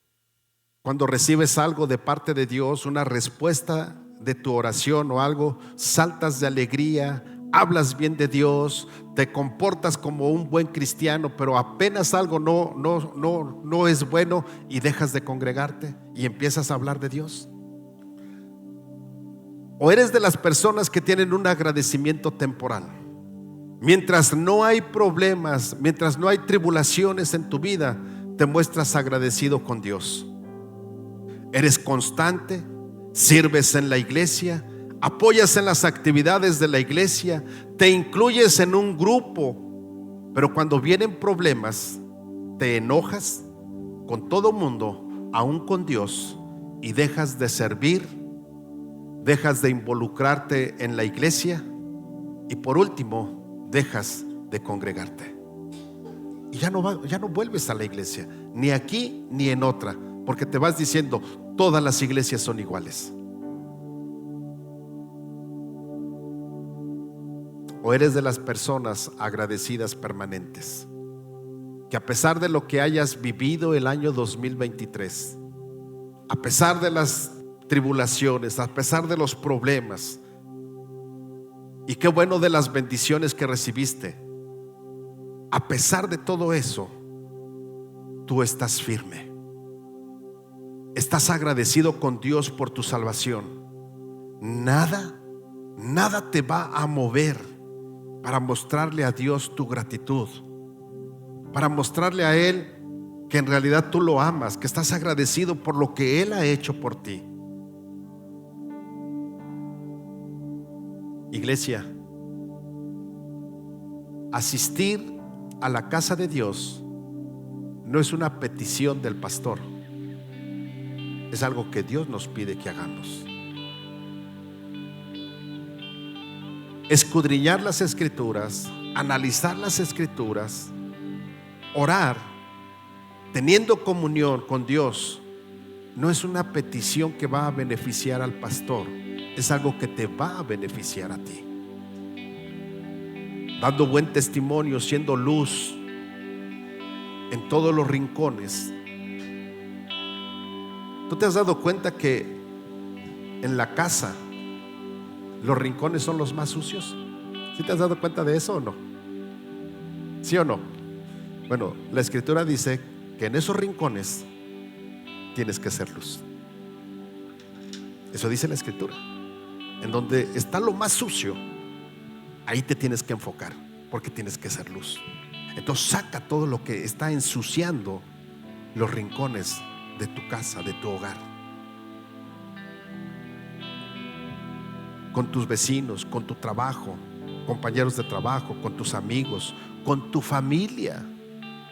Speaker 1: cuando recibes algo de parte de Dios, una respuesta de tu oración o algo, saltas de alegría, hablas bien de Dios, te comportas como un buen cristiano, pero apenas algo no es bueno y dejas de congregarte y empiezas a hablar de Dios? ¿O eres de las personas que tienen un agradecimiento temporal? Mientras no hay problemas, mientras no hay tribulaciones en tu vida, te muestras agradecido con Dios. Eres constante, sirves en la iglesia, apoyas en las actividades de la iglesia, te incluyes en un grupo, pero cuando vienen problemas, te enojas con todo mundo, aún con Dios, y dejas de servir, dejas de involucrarte en la iglesia y por último, dejas de congregarte. Y ya no vuelves a la iglesia, ni aquí ni en otra, porque te vas diciendo, todas las iglesias son iguales. ¿O eres de las personas agradecidas permanentes, que a pesar de lo que hayas vivido el año 2023, a pesar de las tribulaciones, a pesar de los problemas, y qué bueno de las bendiciones que recibiste, a pesar de todo eso, tú estás firme? Estás agradecido con Dios por tu salvación. Nada te va a mover para mostrarle a Dios tu gratitud, para mostrarle a Él que en realidad tú lo amas, que estás agradecido por lo que Él ha hecho por ti. Iglesia, asistir a la casa de Dios no es una petición del pastor, es algo que Dios nos pide que hagamos. Escudriñar las escrituras, analizar las escrituras, orar, teniendo comunión con Dios, no es una petición que va a beneficiar al pastor, es algo que te va a beneficiar a ti. Dando buen testimonio, siendo luz en todos los rincones. ¿Tú te has dado cuenta que en la casa los rincones son los más sucios? ¿Sí te has dado cuenta de eso o no? ¿Sí o no? Bueno, la escritura dice que en esos rincones tienes que ser luz. Eso dice la escritura. En donde está lo más sucio, ahí te tienes que enfocar, porque tienes que ser luz. Entonces saca todo lo que está ensuciando los rincones de tu casa, de tu hogar, con tus vecinos, con tu trabajo, compañeros de trabajo, con tus amigos, con tu familia.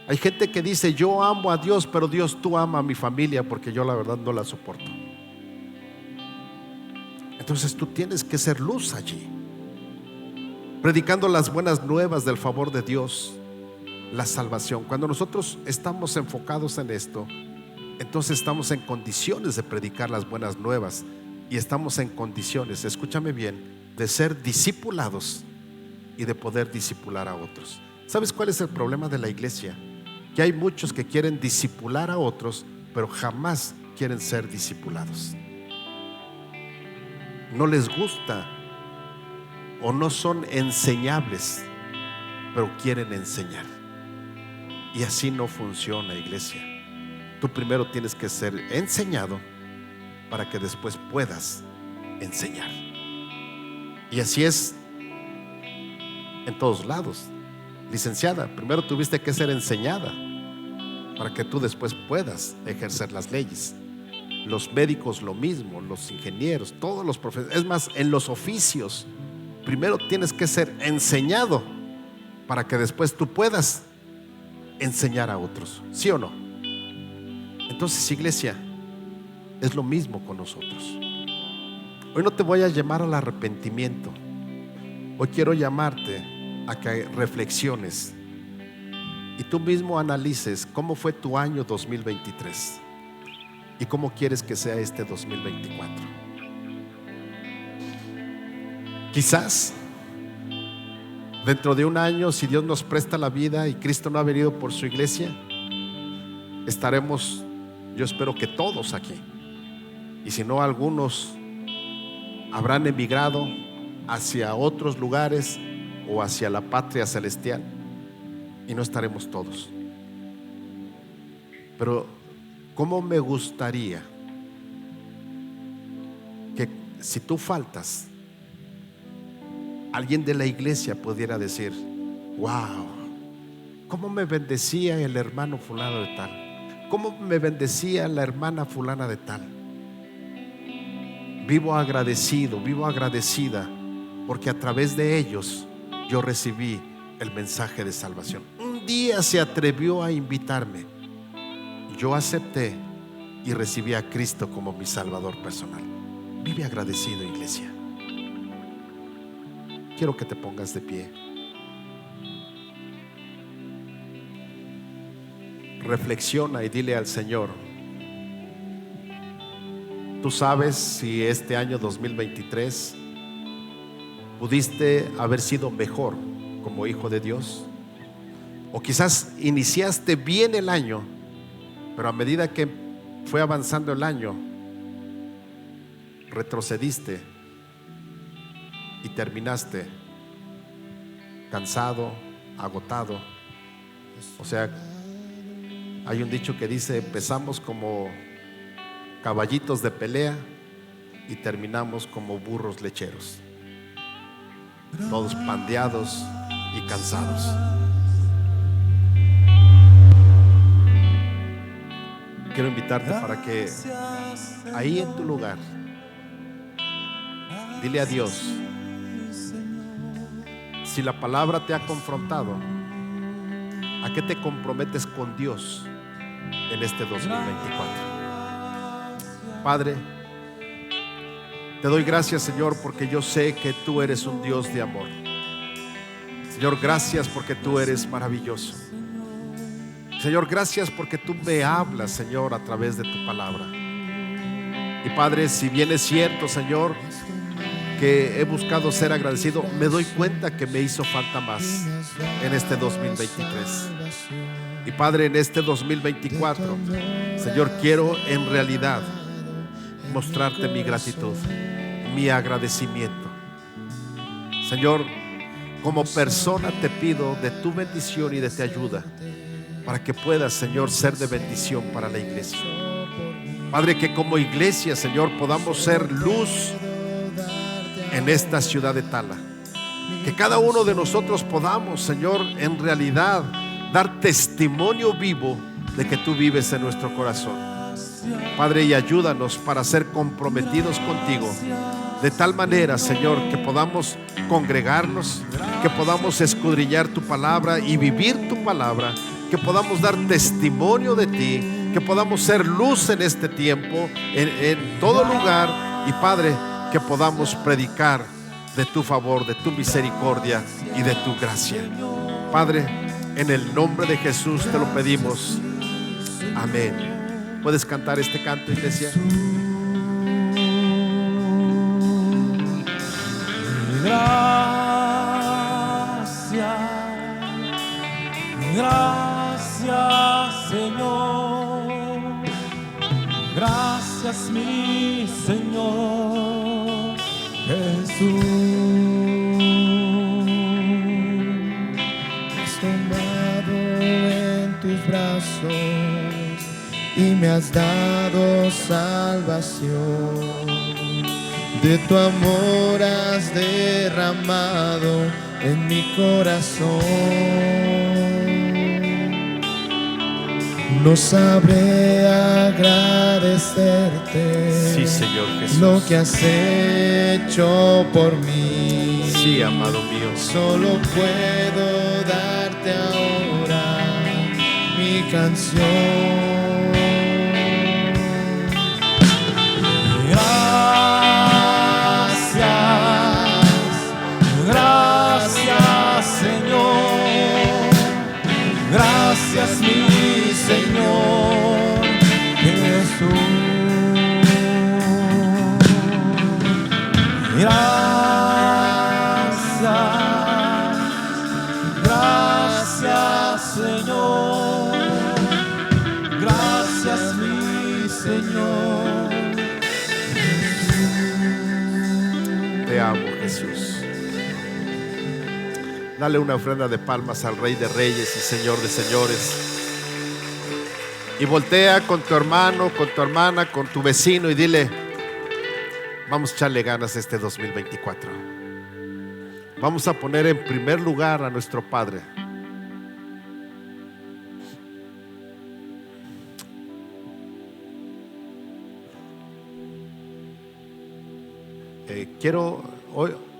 Speaker 1: Hay gente que dice, yo amo a Dios, pero Dios, tú ama a mi familia, porque yo la verdad no la soporto. Entonces tú tienes que ser luz allí, predicando las buenas nuevas del favor de Dios, la salvación. Cuando nosotros estamos enfocados en esto, entonces estamos en condiciones de predicar las buenas nuevas y estamos en condiciones, escúchame bien, de ser discipulados y de poder discipular a otros. ¿Sabes cuál es el problema de la iglesia? Que hay muchos que quieren discipular a otros, pero jamás quieren ser discipulados. No les gusta o no son enseñables, pero quieren enseñar. Y así no funciona, iglesia. Tú primero tienes que ser enseñado para que después puedas enseñar. Y así es en todos lados. Licenciada, primero tuviste que ser enseñada para que tú después puedas ejercer las leyes. Los médicos lo mismo, los ingenieros, todos los profesores. Es más, en los oficios, primero tienes que ser enseñado para que después tú puedas enseñar a otros. ¿Sí o no? Entonces, iglesia, es lo mismo con nosotros. Hoy no te voy a llamar al arrepentimiento. Hoy quiero llamarte a que reflexiones y tú mismo analices cómo fue tu año 2023 y cómo quieres que sea este 2024. Quizás Dentro de un año, si Dios nos presta la vida y Cristo no ha venido por su iglesia, estaremos, yo espero que todos aquí, y si no, algunos habrán emigrado hacia otros lugares o hacia la patria celestial, y no estaremos todos. Pero cómo me gustaría que si tú faltas, alguien de la iglesia pudiera decir: wow, cómo me bendecía el hermano fulano de tal, cómo me bendecía la hermana fulana de tal. Vivo agradecido, vivo agradecida, porque a través de ellos yo recibí el mensaje de salvación. Un día se atrevió a invitarme, yo acepté y recibí a Cristo como mi Salvador personal. Vive agradecido, iglesia. Quiero que te pongas de pie. Reflexiona y dile al Señor: tú sabes si este año 2023 pudiste haber sido mejor como hijo de Dios, o quizás iniciaste bien el año, pero a medida que fue avanzando el año retrocediste y terminaste cansado, agotado. O sea, hay un dicho que dice: empezamos como caballitos de pelea y terminamos como burros lecheros, todos pandeados y cansados. Quiero invitarte para que ahí en tu lugar dile a Dios: si la palabra te ha confrontado, ¿a qué te comprometes con Dios en este 2024? Padre, te doy gracias, Señor, porque yo sé que tú eres un Dios de amor. Señor, gracias porque tú eres maravilloso. Señor, gracias porque tú me hablas, Señor, a través de tu palabra. Y Padre, si bien es cierto, Señor, que he buscado ser agradecido, me doy cuenta que me hizo falta más en este 2023. Y Padre, en este 2024, Señor, quiero en realidad mostrarte mi gratitud, mi agradecimiento. Señor, como persona te pido de tu bendición y de tu ayuda para que puedas, Señor, ser de bendición para la iglesia. Padre, que como iglesia, Señor, podamos ser luz en esta ciudad de Tala. Que cada uno de nosotros podamos, Señor, en realidad dar testimonio vivo de que tú vives en nuestro corazón. Padre, y ayúdanos para ser comprometidos contigo, de tal manera, Señor, que podamos congregarnos, que podamos escudriñar tu palabra y vivir tu palabra, que podamos dar testimonio de ti, que podamos ser luz en este tiempo, en todo lugar. Y Padre, que podamos predicar de tu favor, de tu misericordia y de tu gracia. Padre, en el nombre de Jesús te lo pedimos. Amén. ¿Puedes cantar este canto, iglesia?
Speaker 2: Gracias, Señor. Gracias, mi Señor Jesús.
Speaker 3: Has tomado en tus brazos y me has dado salvación. De tu amor has derramado en mi corazón. No sabré agradecerte,
Speaker 1: Sí, Señor Jesús,
Speaker 3: lo que has hecho por mí.
Speaker 1: Sí, amado mío.
Speaker 3: Solo puedo darte ahora mi canción.
Speaker 2: Gracias, Señor. Gracias, mi Señor Jesús. Gracias, Señor. Gracias, mi Señor.
Speaker 1: Te amo, Jesús. Dale una ofrenda de palmas al Rey de Reyes y Señor de Señores. Y voltea con tu hermano, con tu hermana, con tu vecino y dile: vamos a echarle ganas este 2024. Vamos a poner en primer lugar a nuestro Padre.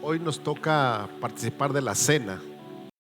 Speaker 1: Hoy nos toca participar de la cena.